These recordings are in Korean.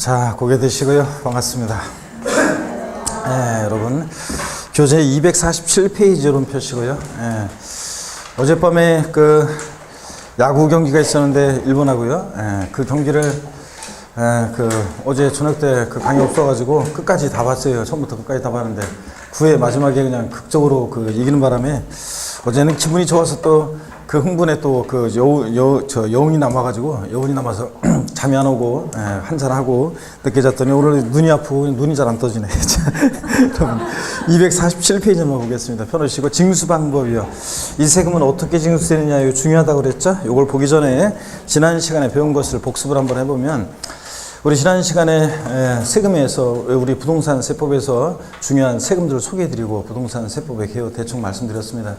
자, 고개 드시고요. 반갑습니다. 네, 여러분. 교재 247페이지로 펴시고요. 네. 어젯밤에 그 야구 경기가 있었는데 일본하고요. 네, 그 경기를 어제 저녁 때 그 강의 없어가지고 끝까지 다 봤어요. 처음부터 끝까지 다 봤는데 9회 마지막에 그냥 극적으로 그 이기는 바람에 어제는 기분이 좋아서 또 그 흥분에 또 그 여운이 남아서 잠이 안 오고 한잔하고 늦게 잤더니 오늘 눈이 아프고 눈이 잘 안 떠지네. 247페이지만 보겠습니다. 펴놓으시고 징수 방법이요. 이 세금은 어떻게 징수되느냐 이거 중요하다고 그랬죠. 이걸 보기 전에 지난 시간에 배운 것을 복습을 한번 해보면 우리 지난 시간에 세금에서 우리 부동산 세법에서 중요한 세금들을 소개해드리고 부동산 세법의 개요 대충 말씀드렸습니다.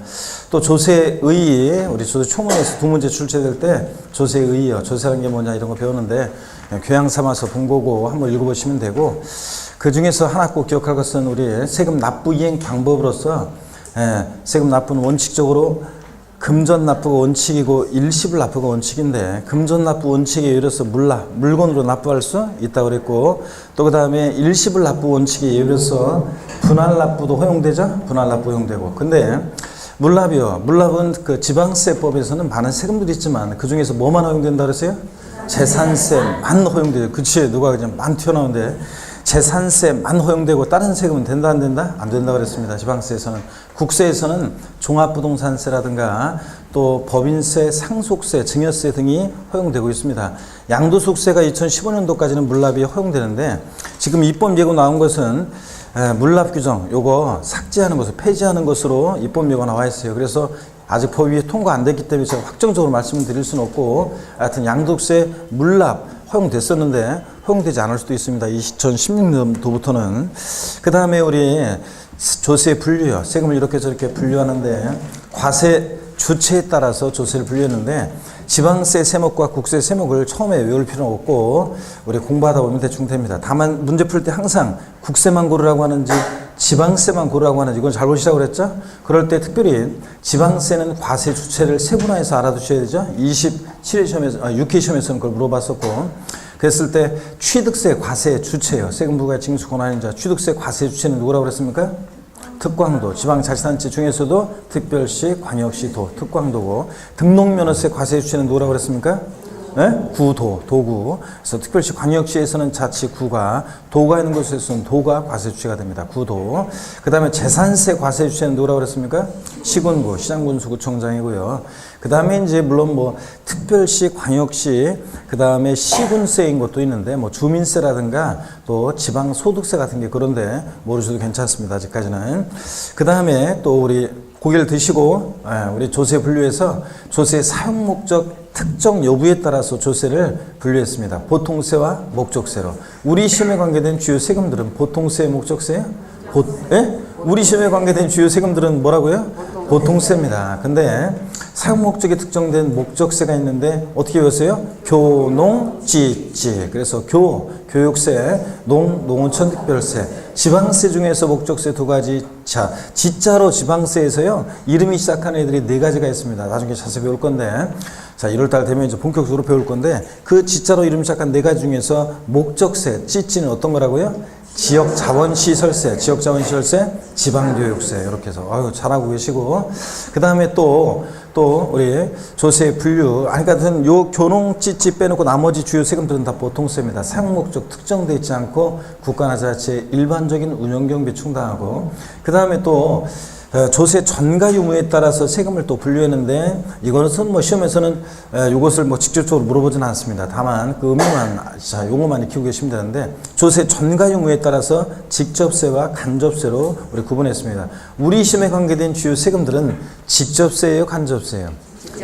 또 조세의 우리 조세 초문에서 두 문제 출제될 때 조세의요, 조세라는 게 뭐냐 이런 거 배우는데 교양 삼아서 본 거고 한번 읽어보시면 되고 그 중에서 하나 꼭 기억할 것은 우리 세금 납부 이행 방법으로서 세금 납부는 원칙적으로 금전 납부가 원칙이고 일시불 납부가 원칙인데 금전 납부 원칙에 의해서 물건으로 납부할 수 있다고 그랬고 또 그 다음에 일시불 납부 원칙에 의해서 분할 납부도 허용되죠? 분할 납부 허용되고 근데 물납이요. 물납은 그 지방세법에서는 많은 세금들이 있지만 그 중에서 뭐만 허용된다 그랬어요? 재산세만 허용돼요. 그치? 누가 그냥 만 튀어나오는데 재산세만 허용되고 다른 세금은 된다 안 된다? 안 된다 그랬습니다. 지방세에서는. 국세에서는 종합부동산세라든가 또 법인세, 상속세, 증여세 등이 허용되고 있습니다. 양도소득세가 2015년도까지는 물납이 허용되는데 지금 입법 예고 나온 것은 물납 규정 요거 삭제하는 것을 폐지하는 것으로 입법 예고가 나와 있어요. 그래서 아직 법이 통과 안 됐기 때문에 제가 확정적으로 말씀을 드릴 수는 없고 하여튼 양도세 물납 허용됐었는데 허용되지 않을 수도 있습니다. 2016년도부터는. 그 다음에 우리 조세 분류요. 세금을 이렇게 저렇게 분류하는데 과세 주체에 따라서 조세를 분류했는데 지방세 세목과 국세 세목을 처음에 외울 필요는 없고 우리 공부하다 보면 대충 됩니다. 다만 문제 풀 때 항상 국세만 고르라고 하는지 지방세만 고르라고 하는지 이건 잘 보시라고 그랬죠? 그럴 때 특별히 지방세는 과세 주체를 세분화해서 알아두셔야 되죠? 27회 시험에서, 6회 시험에서는 그걸 물어봤었고 그랬을 때 취득세 과세 주체예요. 세금부가 징수 권한인 자 취득세 과세 주체는 누구라고 그랬습니까? 특광도, 지방자치단체 중에서도 특별시, 광역시, 도, 특광도고 등록면허세 과세 주체는 누구라고 그랬습니까? 네? 구도, 도구. 그래서 특별시, 광역시에서는 자치구가, 도가 있는 곳에서는 도가 과세 주체가 됩니다. 구도. 그 다음에 재산세 과세 주체는 누구라고 그랬습니까? 시군구, 시장군수구청장이고요. 그 다음에 이제 물론 뭐 특별시, 광역시, 그 다음에 시군세인 것도 있는데 뭐 주민세라든가 또 지방소득세 같은 게 그런데 모르셔도 괜찮습니다. 아직까지는. 그 다음에 또 우리 고개를 드시고 우리 조세 분류에서 조세 사용 목적 특정 여부에 따라서 조세를 분류했습니다. 보통세와 목적세로. 우리 시험에 관계된 주요 세금들은 보통세, 목적세? 우리 시험에 관계된 주요 세금들은 뭐라고요? 보통세입니다. 근데 사용 목적에 특정된 목적세가 있는데 어떻게 외웠어요? 교농지지. 그래서 교육세, 농어촌 특별세. 지방세 중에서 목적세 두 가지. 자, 지자로 지방세에서요. 이름이 시작하는 애들이 네 가지가 있습니다. 나중에 자세히 배울 건데. 자, 1월달 되면 이제 본격적으로 배울 건데 그 지자로 이름 시작한 네 가지 중에서 목적세, 찌찌는 어떤 거라고요? 지역자원시설세, 지방교육세 이렇게 해서 아유 잘하고 계시고 그 다음에 또 우리 조세 분류 그러니까 요 교농찌찌 빼놓고 나머지 주요 세금들은 다 보통세입니다. 사용 목적 특정되어 있지 않고 국가나 자치의 일반적인 운영 경비 충당하고 그 다음에 또 조세 전가 유무에 따라서 세금을 또 분류했는데 이것은 뭐 시험에서는 이것을 뭐 직접적으로 물어보지는 않습니다. 다만 그 의미만 용어만 익히고 계시면 되는데 조세 전가 유무에 따라서 직접세와 간접세로 우리 구분했습니다. 우리 시험에 관계된 주요 세금들은 직접세예요, 간접세예요?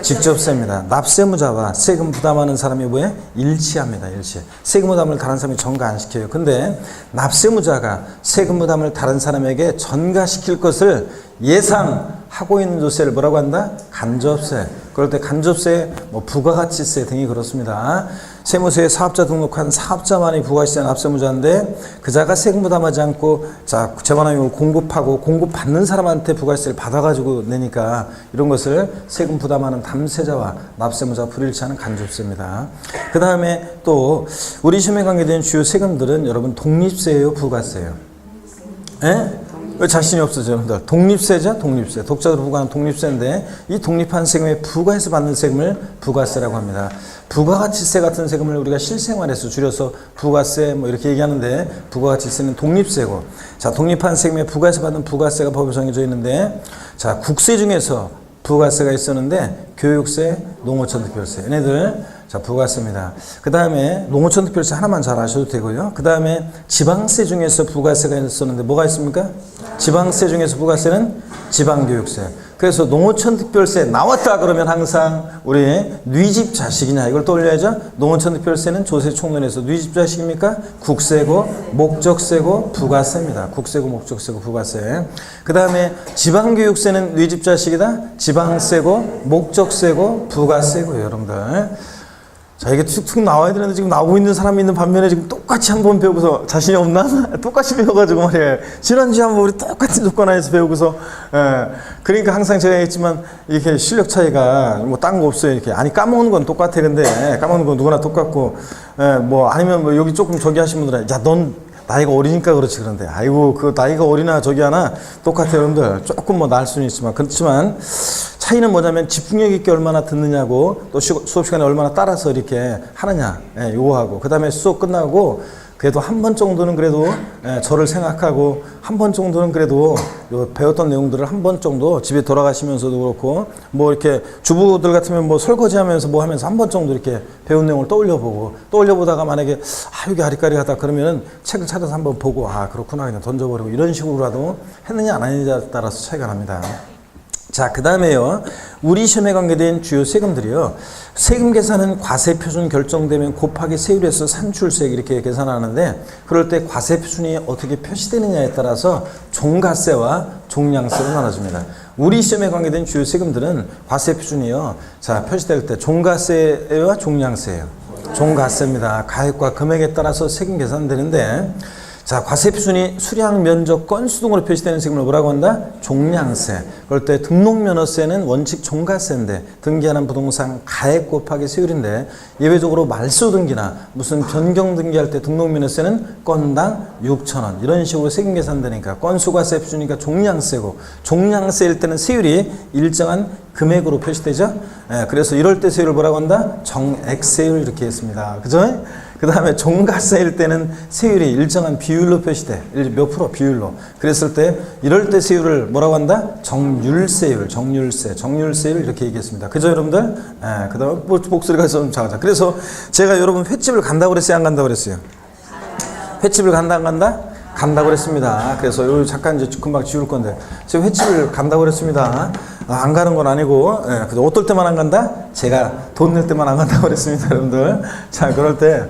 직접세입니다. 납세무자와 세금 부담하는 사람이 뭐예요? 일치합니다. 일치. 세금 부담을 다른 사람이 전가 안 시켜요. 근데 납세무자가 세금 부담을 다른 사람에게 전가시킬 것을 예상하고 있는 조세를 뭐라고 한다? 간접세. 그럴 때 간접세, 뭐 부가가치세 등이 그렇습니다. 세무서에 사업자 등록한 사업자만이 부가시세 납세무자인데 그 자가 세금 부담하지 않고 자 재반환용을 공급하고 공급받는 사람한테 부가세를 받아가지고 내니까 이런 것을 세금 부담하는 담세자와 납세무자 불일치하는 간접세입니다. 그 다음에 또 우리 시험에 관계된 주요 세금들은 여러분 독립세예요, 부가세예요? 예? 왜 자신이 없어져, 여러분들? 독립세죠? 독립세. 독자적으로 부과하는 독립세인데 이 독립한 세금에 부과해서 받는 세금을 부가세라고 합니다. 부가가치세 같은 세금을 우리가 실생활에서 줄여서 부가세 뭐 이렇게 얘기하는데 부가가치세는 독립세고 자 독립한 세금에 부과해서 받는 부가세가 법에 정해져 있는데 자 국세 중에서 부가세가 있었는데 교육세, 농어촌특별세 얘네들 자 부가세입니다. 그 다음에 농어촌특별세 하나만 잘 아셔도 되고요. 그 다음에 지방세 중에서 부가세가 있었는데 뭐가 있습니까? 지방세 중에서 부가세는 지방교육세. 그래서 농어촌특별세 나왔다 그러면 항상 우리 뉘집 자식이냐 이걸 떠올려야죠. 농어촌특별세는 조세총론에서 뉘집 자식입니까? 국세고 목적세고 부가세입니다. 국세고 목적세고 부가세. 그 다음에 지방교육세는 뉘집 자식이다. 지방세고 목적세고 부가세고요, 여러분들. 자, 이게 툭툭 나와야 되는데 지금 나오고 있는 사람이 있는 반면에 지금 똑같이 한번 배우고서 자신이 없나? 똑같이 배워가지고 말이에요. 지난주에 한번 우리 똑같은 조건 안에서 배우고서, 그러니까 항상 제가 했지만 이렇게 실력 차이가 뭐 딴 거 없어요. 이렇게. 아니, 까먹는 건 똑같아. 근데 까먹는 건 누구나 똑같고, 뭐 아니면 뭐 여기 조금 저기 하신 분들은 야, 넌 나이가 어리니까 그렇지 그런데 아이고 그 나이가 어리나 저기 하나 똑같아요, 여러분들. 조금 뭐 나을 수는 있지만 그렇지만 차이는 뭐냐면 집중력 있게 얼마나 듣느냐고 또 수업 시간에 얼마나 따라서 이렇게 하느냐 요거하고 그 다음에 수업 끝나고 그래도 한 번 정도는 그래도 저를 생각하고 한 번 정도는 그래도 요 배웠던 내용들을 한 번 정도 집에 돌아가시면서도 그렇고 뭐 이렇게 주부들 같으면 뭐 설거지하면서 뭐 하면서 한 번 정도 이렇게 배운 내용을 떠올려보다가 만약에 여기 아리까리하다 그러면은 책을 찾아서 한번 보고 그렇구나 그냥 던져버리고 이런 식으로라도 했느냐 안 했느냐에 따라서 차이가 납니다. 자, 그 다음에요. 우리 시험에 관계된 주요 세금들이요. 세금 계산은 과세 표준 결정되면 곱하기 세율에서 산출세액 이렇게 계산하는데 그럴 때 과세 표준이 어떻게 표시되느냐에 따라서 종가세와 종량세로 나눠집니다. 우리 시험에 관계된 주요 세금들은 과세 표준이요. 자, 표시될 때 종가세와 종량세예요. 종가세입니다. 가액과 금액에 따라서 세금 계산되는데 자, 과세 표준이 수량, 면적, 건수 등으로 표시되는 세금을 뭐라고 한다? 종량세. 그럴 때 등록면허세는 원칙 종가세인데 등기하는 부동산 가액 곱하기 세율인데 예외적으로 말소 등기나 무슨 변경 등기할 때 등록면허세는 건당 6,000원 이런 식으로 세금 계산되니까 건수과세 표준이니까 종량세고 종량세일 때는 세율이 일정한 금액으로 표시되죠. 그래서 이럴 때 세율을 뭐라고 한다? 정액세율 이렇게 했습니다. 그죠? 그 다음에 종가세일 때는 세율이 일정한 비율로 표시돼. 몇 프로 비율로. 그랬을 때 이럴 때 세율을 뭐라고 한다? 정률세율, 정률세율 이렇게 얘기했습니다. 그죠 여러분들? 그 다음에 목소리가 좀 작아져. 그래서 제가 여러분 횟집을 간다고 그랬어요? 안 간다고 그랬어요? 횟집을 간다 안 간다? 간다고 그랬습니다. 그래서 요 잠깐 이제 금방 지울 건데 제가 횟집을 간다고 그랬습니다. 안 가는 건 아니고 어떨 때만 안 간다? 제가 돈 낼 때만 안 간다고 그랬습니다, 여러분들. 자, 그럴 때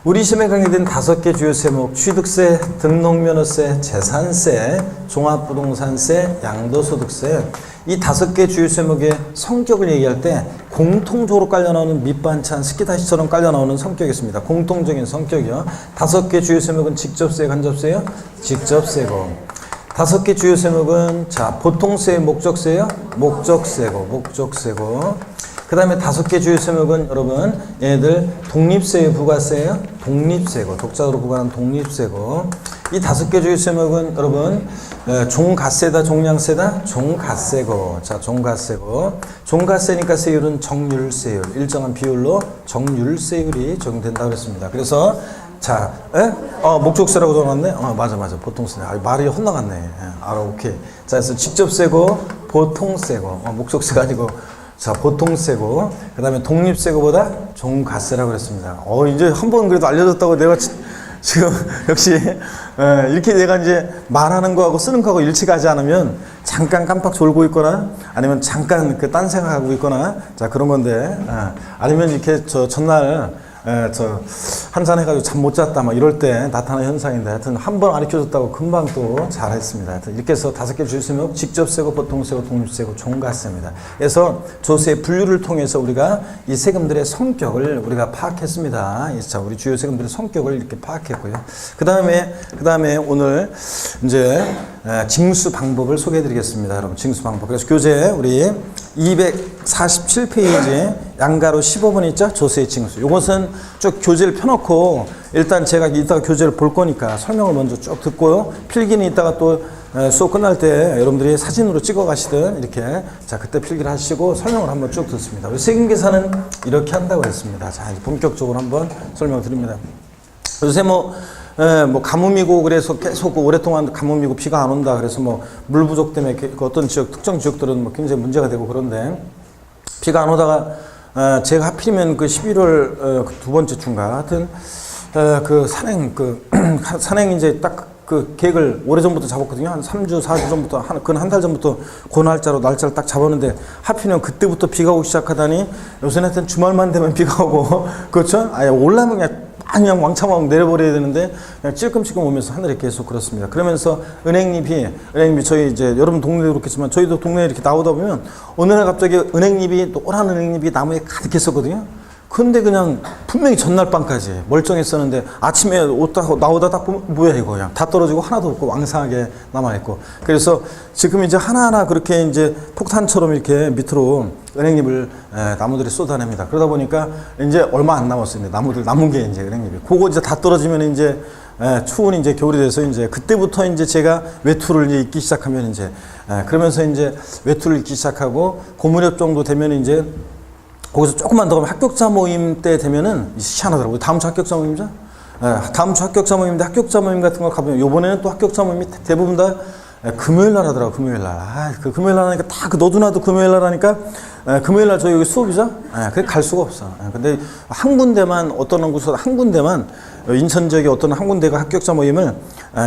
우리 시험에 관계된 5개 주요 세목 취득세, 등록면허세, 재산세, 종합부동산세, 양도소득세 이 5개 주요 세목의 성격을 얘기할 때 공통적으로 깔려 나오는 밑반찬, 스키다시처럼 깔려 나오는 성격이 있습니다. 공통적인 성격이요. 5개 주요 세목은 직접세, 간접세요? 직접세고 5개 주요 세목은 자 보통세, 목적세요? 목적세고 그 다음에 5개 주요 세목은 여러분 얘네들 독립세요, 부가세요? 독립세고 독자적으로 부과하는 독립세고 이 5개 주요 세목은 여러분 종가세다, 종량세다? 종가세고 자 종가세고 종가세니까 세율은 정률세율 일정한 비율로 정률세율이 적용된다고 그랬습니다. 그래서 자, 목적세라고 적어놨네? 맞아. 보통세. 말이 헛나갔네. 알아, 오케이. 자, 그래서 직접세고, 보통세고, 목적세가 아니고, 자, 보통세고, 그 다음에 독립세고보다 종가세라고 그랬습니다. 이제 한 번 그래도 알려줬다고 내가 지금, 역시, 이렇게 내가 이제 말하는 거하고 쓰는 거하고 일치하지 않으면 잠깐 깜빡 졸고 있거나 아니면 잠깐 딴 생각하고 있거나 자, 그런 건데, 아니면 이렇게 전날 저 한잔 해가지고 잠 못 잤다 막 이럴 때 나타나는 현상인데 하여튼 한 번 가르쳐줬다고 금방 또 잘했습니다. 하여튼 이렇게 해서 5개 주시면 직접 세고 보통 세고 독립 세고 종가세입니다. 그래서 조세 분류를 통해서 우리가 이 세금들의 성격을 우리가 파악했습니다. 자, 우리 주요 세금들의 성격을 이렇게 파악했고요. 그 다음에 오늘 이제 징수 방법을 소개해드리겠습니다. 여러분 징수 방법. 그래서 교재 우리 247페이지 양가로 15번 있죠? 조세 징수. 이것은 쭉 교재를 펴놓고 일단 제가 이따가 교재를 볼 거니까 설명을 먼저 쭉 듣고요. 필기는 이따가 또 수업 끝날 때 여러분들이 사진으로 찍어 가시든 이렇게 자 그때 필기를 하시고 설명을 한번 쭉 듣습니다. 세금 계산은 이렇게 한다고 했습니다. 자 본격적으로 한번 설명을 드립니다. 요새 뭐 가뭄이고 그래서 계속 오랫동안 가뭄이고 비가 안 온다 그래서 뭐 물 부족 때문에 어떤 지역 특정 지역들은 뭐 굉장히 문제가 되고 그런데 비가 안 오다가 제가 하필이면 그 11월 그 두 번째 주인가 하여튼 그 산행 이제 딱 그 계획을 오래전부터 잡았거든요. 한 3주, 4주 전부터, 한 달 전부터 그 날짜를 딱 잡았는데 하필이면 그때부터 비가 오기 시작하다니 요새는 하여튼 주말만 되면 비가 오고 그렇죠? 아예 올라오면 그냥 왕창 내려버려야 되는데 그냥 찔끔찔끔 오면서 하늘에 계속 그렇습니다. 그러면서 은행잎이 저희 이제 여러분 동네도 그렇겠지만 저희도 동네에 이렇게 나오다 보면 어느 날 갑자기 은행잎이 노란 은행잎이 나무에 가득했었거든요. 근데 그냥 분명히 전날 밤까지 멀쩡했었는데 아침에 나오다 딱 보면 뭐야 이거 그냥 다 떨어지고 하나도 없고 왕성하게 남아있고 그래서 지금 이제 하나하나 그렇게 이제 폭탄처럼 이렇게 밑으로 은행잎을 나무들이 쏟아냅니다. 그러다 보니까 이제 얼마 안 남았어요. 남은 게 이제 은행잎이 그거 이제 다 떨어지면 이제 추운 이제 겨울이 돼서 이제 그때부터 이제 제가 외투를 이제 입기 시작하면 이제 그러면서 이제 외투를 입기 시작하고 고무렵 정도 되면 이제 거기서 조금만 더 가면 합격자 모임 때 되면은 희한하더라고요. 다음 주 합격자 모임이죠? 다음 주 합격자 모임인데 합격자 모임 같은 거 가보면 요번에는 또 합격자 모임이 대부분 다 금요일 날 하더라고요. 금요일 날. 그 금요일 날 하니까 다 그 너도나도 금요일 날 하니까 금요일 날 저희 여기 수업이죠? 그래 갈 수가 없어. 근데 한 군데만 한 군데만 인천 지역의 어떤 한 군데가 합격자 모임을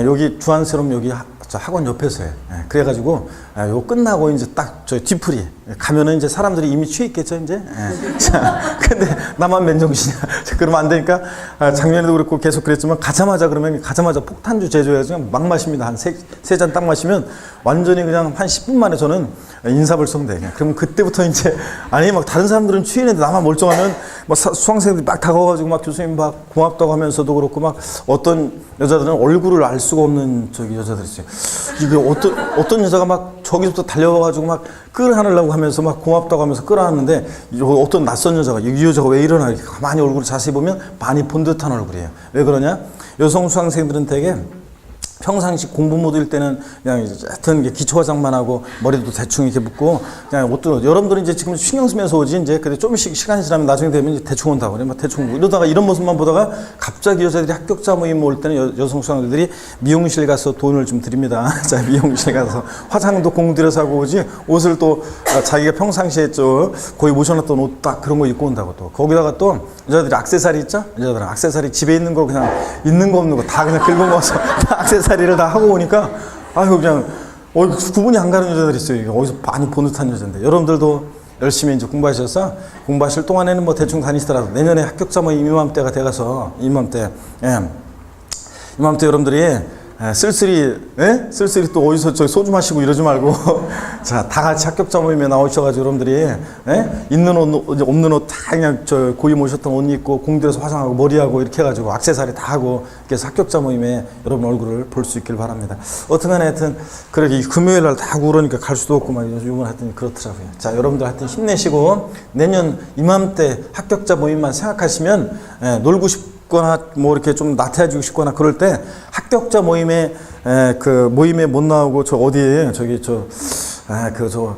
여기 주안새롬 여기 학원 옆에서 해. 그래가지고 요거 끝나고 이제 딱 저희 뒤풀이 가면은 이제 사람들이 이미 취해 있겠죠 이제. 자, 근데 나만 맨정신이야. 그러면 안 되니까 작년에도 그렇고 계속 그랬지만 가자마자 폭탄주 제조해가지고 막 마십니다. 한 세 잔 딱 마시면 완전히 그냥 한 10분 만에 저는 인사불성대. 그럼 그때부터 이제 아니 막 다른 사람들은 취했는데 나만 멀쩡하면 막 수강생들이 막 다가와가지고 막 교수님 막 고맙다고 하면서도 그렇고 막 어떤 여자들은 얼굴을 알 수가 없는 저기 여자들이 있어요. 이게 어떤 여자가 막 저기서부터 달려와가지고 막 끌어안으려고 하면서 막 고맙다고 하면서 끌어안는데 어떤 낯선 여자가 이 여자가 왜 이러나 이렇게 가만히 얼굴을 자세히 보면 많이 본 듯한 얼굴이에요. 왜 그러냐? 여성 수강생들은 되게 평상시 공부 모드일 때는 그냥 하여튼 기초화장만 하고 머리도 대충 이렇게 묶고 그냥 옷도 여러분들은 이제 지금 신경 쓰면서 오지 이제 근데 좀씩 시간이 지나면 나중에 되면 이제 대충 온다고 그래 막 대충 이러다가 이런 모습만 보다가 갑자기 여자들이 합격자 모임 올 때는 여성 수강생들이 미용실 가서 돈을 좀 드립니다. 자 미용실 가서 화장도 공 들여서 하고 오지 옷을 또 자기가 평상시에 거의 모셔놨던 옷 딱 그런 거 입고 온다고 또 거기다가 또 여자들이 액세서리 있죠? 여자들은 액세서리 집에 있는 거 그냥 있는 거 없는 거 다 그냥 긁어모아서 액세서리를 다 하고 오니까 아유 그냥 구분이 안 가는 여자들이 있어요. 이게 어디서 많이 본 듯한 여자인데 여러분들도 열심히 이제 공부하셔서 공부하실 동안에는 뭐 대충 다니시더라도 내년에 합격자 뭐 이맘때가 돼가서 이맘때 여러분들이 쓸쓸히 또 어디서 소주 마시고 이러지 말고 자 다 같이 합격자 모임에 나오셔가지고 여러분들이 있는 옷 없는 옷 다 그냥 고이 모셨던 옷 입고 공들여서 화장하고 머리하고 이렇게 해가지고 액세서리 다 하고 그래서 합격자 모임에 여러분 얼굴을 볼 수 있길 바랍니다. 어떻게든 하여튼 그렇게 금요일 날 다 그러니까 갈 수도 없고 막 요즘 하여튼 그렇더라고요. 자 여러분들 하여튼 힘내시고 내년 이맘때 합격자 모임만 생각하시면 놀고 싶거나 뭐 이렇게 좀 나태해지고 싶거나 그럴 때 합격자 모임에 그 모임에 못 나오고 저 어디에 저기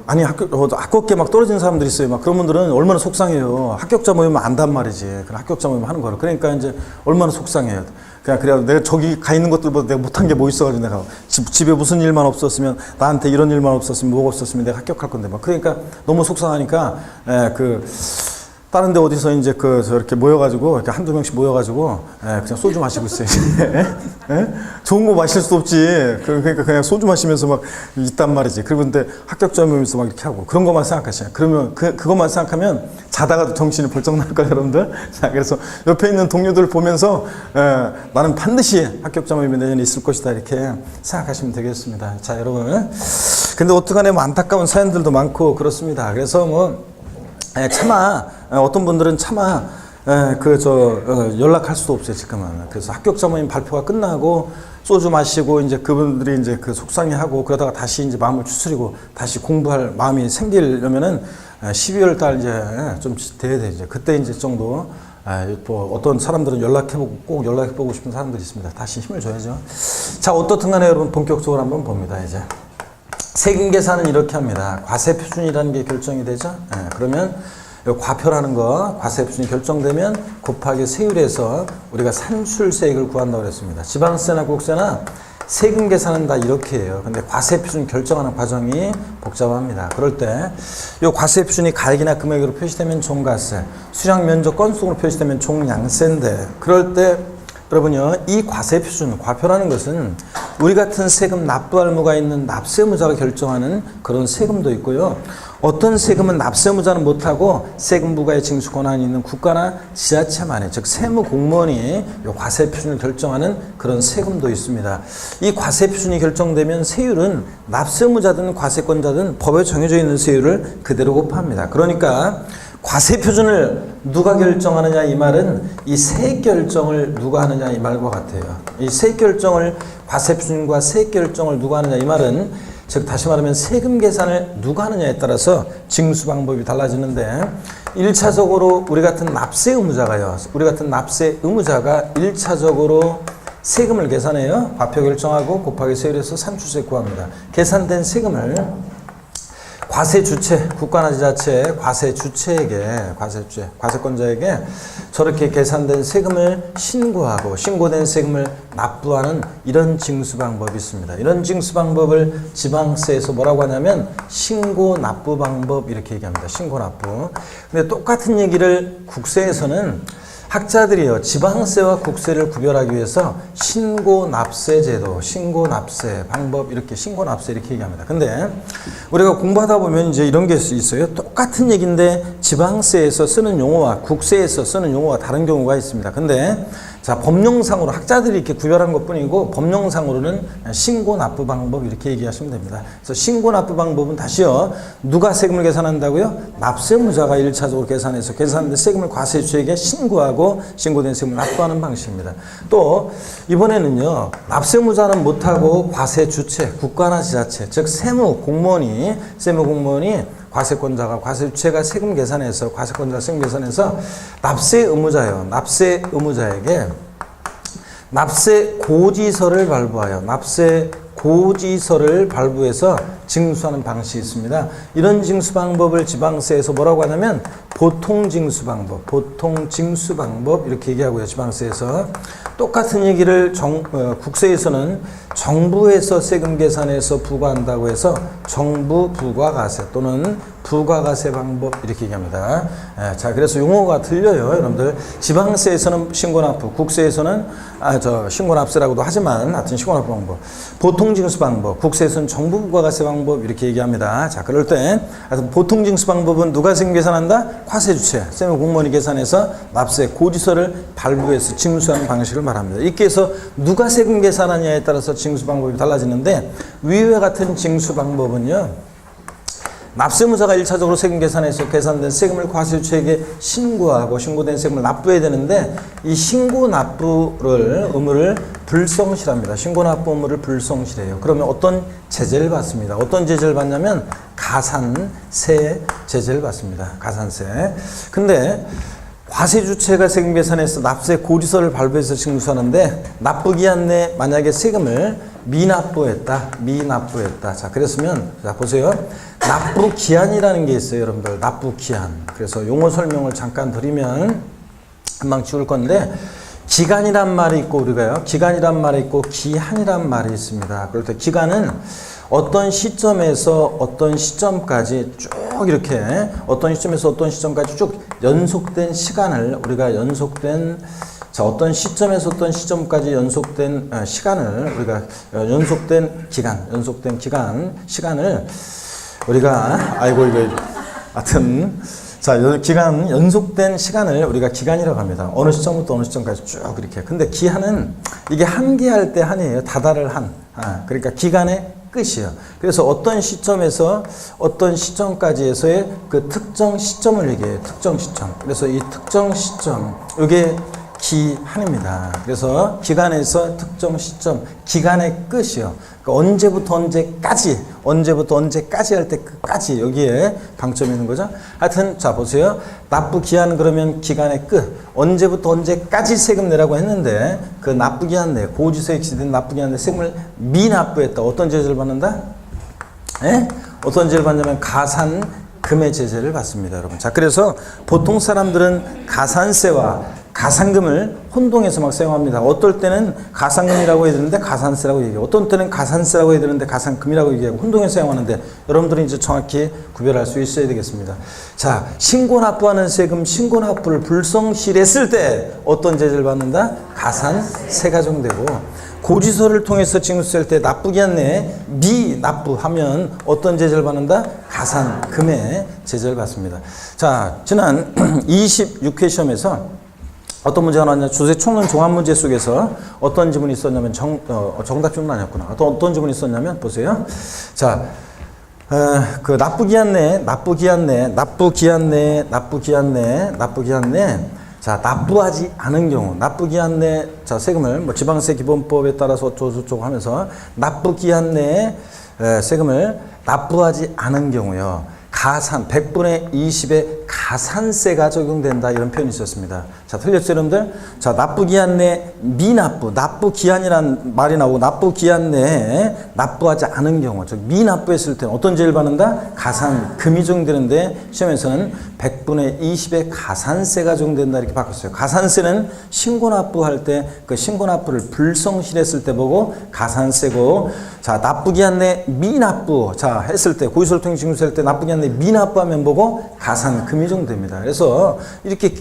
아니 학교께 막 떨어지는 사람들이 있어요. 막 그런 분들은 얼마나 속상해요. 합격자 모임은 안단 말이지. 그럼 합격자 모임 하는 거라. 그러니까 이제 얼마나 속상해요. 그래야 내가 저기 가 있는 것들보다 내가 못한 게 뭐 있어가지고 내가 집에 무슨 일만 없었으면 나한테 이런 일만 없었으면 뭐가 없었으면 내가 합격할 건데 막 그러니까 너무 속상하니까 다른 데 어디서 이제 저렇게 모여가지고, 이렇게 한두 명씩 모여가지고, 그냥 소주 마시고 있어요. 예? 좋은 거 마실 수도 없지. 그러니까 그냥 소주 마시면서 막 있단 말이지. 그리고 근데 합격점이면서 막 이렇게 하고, 그런 것만 생각하시냐. 그러면 그것만 생각하면 자다가도 정신이 벌쩍 날 거예요, 여러분들. 자, 그래서 옆에 있는 동료들을 보면서, 나는 반드시 합격점이 내년에 있을 것이다. 이렇게 생각하시면 되겠습니다. 자, 여러분. 근데 어떡하네, 뭐 안타까운 사연들도 많고 그렇습니다. 그래서 뭐, 차마 어떤 분들은 차마 연락할 수도 없어요 지금은. 그래서 합격자모임 발표가 끝나고 소주 마시고 이제 그분들이 이제 속상해하고 그러다가 다시 이제 마음을 추스리고 다시 공부할 마음이 생기려면은 12월 달 이제 좀 돼야 돼. 이제 그때 이제 정도 또 어떤 사람들은 꼭 연락해보고 싶은 사람들이 있습니다. 다시 힘을 줘야죠. 자, 어떻든 간에 여러분 본격적으로 한번 봅니다. 이제 세금 계산은 이렇게 합니다. 과세 표준이라는 게 결정이 되죠. 그러면 과표라는 거, 과세 표준이 결정되면 곱하기 세율에서 우리가 산출세액을 구한다고 그랬습니다. 지방세나 국세나 세금 계산은 다 이렇게 해요. 근데 과세 표준 결정하는 과정이 복잡합니다. 그럴 때 이 과세 표준이 가액이나 금액으로 표시되면 종가세, 수량 면적 건수로 표시되면 종량세인데, 그럴 때 여러분요, 이 과세 표준, 과표라는 것은 우리 같은 세금 납부할 의무가 있는 납세의무자가 결정하는 그런 세금도 있고요. 어떤 세금은 납세의무자는 못하고 세금 부과의 징수 권한이 있는 국가나 지자체만이, 즉 세무 공무원이 이 과세 표준을 결정하는 그런 세금도 있습니다. 이 과세 표준이 결정되면 세율은 납세의무자든 과세권자든 법에 정해져 있는 세율을 그대로 곱합니다. 그러니까 과세 표준을 누가 결정하느냐 이 말은 이 세액 결정을 누가 하느냐 이 말과 같아요. 이 세액 결정을, 과세 표준과 세액 결정을 누가 하느냐 이 말은, 즉 다시 말하면 세금 계산을 누가 하느냐에 따라서 징수 방법이 달라지는데, 1차적으로 우리 같은 납세 의무자가요. 우리 같은 납세 의무자가 1차적으로 세금을 계산해요. 과표 결정하고 곱하기 세율에서 산출세 구합니다. 계산된 세금을 과세 주체, 국가나 지자체 과세 주체에게, 과세권자에게 저렇게 계산된 세금을 신고하고 신고된 세금을 납부하는 이런 징수 방법이 있습니다. 이런 징수 방법을 지방세에서 뭐라고 하냐면 신고 납부 방법 이렇게 얘기합니다. 신고 납부. 근데 똑같은 얘기를 국세에서는 학자들이요, 지방세와 국세를 구별하기 위해서 신고납세 제도, 신고납세 방법, 이렇게 신고납세 이렇게 얘기합니다. 근데 우리가 공부하다 보면 이제 이런 게 있어요. 똑같은 얘기인데 지방세에서 쓰는 용어와 국세에서 쓰는 용어가 다른 경우가 있습니다. 근데 자, 법령상으로 학자들이 이렇게 구별한 것 뿐이고 법령상으로는 신고납부 방법 이렇게 얘기하시면 됩니다. 그래서 신고납부 방법은 다시요, 누가 세금을 계산한다고요? 납세의무자가 1차적으로 계산해서 계산된 세금을 과세주에게 신고하고 신고된 세금을 납부하는 방식입니다. 또 이번에는요, 납세의무자는 못하고 과세주체, 국가나 지자체, 즉 세무공무원이 과세권자가, 과세주체가 세금 계산해서, 과세권자가 세금 계산해서 납세 의무자예요. 납세 의무자에게 납세 고지서를 발부하여, 납세 고지서를 발부해서 징수하는 방식이 있습니다. 이런 징수 방법을 지방세에서 뭐라고 하냐면 보통징수 방법, 보통징수 방법 이렇게 얘기하고요. 지방세에서 똑같은 얘기를 국세에서는 정부에서 세금 계산해서 부과한다고 해서 정부 부과가세 또는 부과가세 방법 이렇게 얘기합니다. 자, 그래서 용어가 틀려요, 여러분들. 지방세에서는 신고납부, 국세에서는 신고납세라고도 하지만 하여튼 신고납부 방법, 보통징수 방법, 국세에서는 정부 부과가세 방법 이렇게 얘기합니다. 자, 그럴 때 하여튼 보통징수 방법은 누가 세금 계산한다? 과세주체, 세무공무원이 계산해서 납세 고지서를 발부해서 징수하는 방식을 말합니다. 이렇게 해서 누가 세금 계산하냐에 따라서 징수 방법이 달라지는데, 위와 같은 징수 방법은요, 납세의무자가 1차적으로 세금 계산해서 계산된 세금을 과세주체에게 신고하고 신고된 세금을 납부해야 되는데, 이 신고 납부를 의무를 불성실합니다. 신고 납부 의무를 불성실해요. 그러면 어떤 제재를 받습니다. 어떤 제재를 받냐면 가산세 제재를 받습니다. 가산세. 근데 과세주체가 세금 계산해서 납세 고지서를 발부해서 징수하는데, 납부기한 내 만약에 세금을 미납부했다. 자, 그랬으면, 자, 보세요. 납부기한이라는 게 있어요, 여러분들. 납부기한. 그래서 용어 설명을 잠깐 드리면 금방 지울 건데, 기간이란 말이 있고, 우리가요, 기간이란 말이 있고, 기한이란 말이 있습니다. 그럴 때 기간은 어떤 시점에서 어떤 시점까지 쭉 이렇게 어떤 시점에서 어떤 시점까지 쭉 연속된 시간을 우리가 자, 어떤 시점에서 어떤 시점까지 연속된 시간을 우리가 연속된 시간을 우리가 하여튼 자, 연속된 시간을 우리가 기간이라고 합니다. 어느 시점부터 어느 시점까지 쭉 이렇게. 근데 기한은 이게 한계할 때 한이에요. 다다를 한. 그러니까 기간의 끝이에요. 그래서 어떤 시점에서 어떤 시점까지에서의 그 특정 시점을 얘기해요. 특정 시점. 그래서 이 특정 시점, 이게 기한입니다. 그래서 기간에서 특정 시점, 기간의 끝이요. 그러니까 언제부터 언제까지 할 때 끝까지 여기에 방점이 있는 거죠. 하여튼 자 보세요. 납부 기한 그러면 기간의 끝. 언제부터 언제까지 세금 내라고 했는데 그 납부 기한 내 고지서에 기재된 납부 기한 내 세금을 미납부했다. 어떤 제재를 받는다? 어떤 제재를 받냐면 가산금의 제재를 받습니다, 여러분. 자, 그래서 보통 사람들은 가산세와 가산금을 혼동해서 막 사용합니다. 어떨 때는 가산금이라고 해야 되는데 가산세라고 얘기해요. 어떤 때는 가산세라고 해야 되는데 가산금이라고 얘기하고 혼동해서 사용하는데 여러분들은 이제 정확히 구별할 수 있어야 되겠습니다. 자, 신고납부하는 세금 신고납부를 불성실했을 때 어떤 제재를 받는다? 가산세가 적용되고 고지서를 통해서 징수할 때 납부기한 내에 미납부하면 어떤 제재를 받는다? 가산금의 제재를 받습니다. 자, 지난 26회 시험에서 어떤 문제가 나왔냐? 조세 총론 종합 문제 속에서 어떤 지문이 있었냐면 정답 지문은 아니었구나. 어떤 지문이 있었냐면 보세요. 자, 그 납부기한 내 자, 납부하지 않은 경우, 납부기한 내 자, 세금을 뭐 지방세 기본법에 따라서 어쩌고저쩌고 하면서 납부기한 내에 세금을 납부하지 않은 경우요. 100분의 20의 가산세가 적용된다 이런 표현이 있었습니다. 자, 틀렸죠 여러분들? 자, 납부기한 내 납부기한이란 말이 나오고 납부기한 내에 납부하지 않은 경우, 즉 미납부했을 때는 어떤 제재를 받는다? 가산금이 적용되는데 시험에서는 100분의 20의 가산세가 적용된다 이렇게 바꿨어요. 가산세는 신고납부할 때 그 신고납부를 불성실했을 때 보고 가산세고, 자, 납부기한 내 미납부 자 했을 때 고지서를 통해 징수할 때 납부기한 내 미납부하면 보고 가산금이 적용됩니다. 그래서 이렇게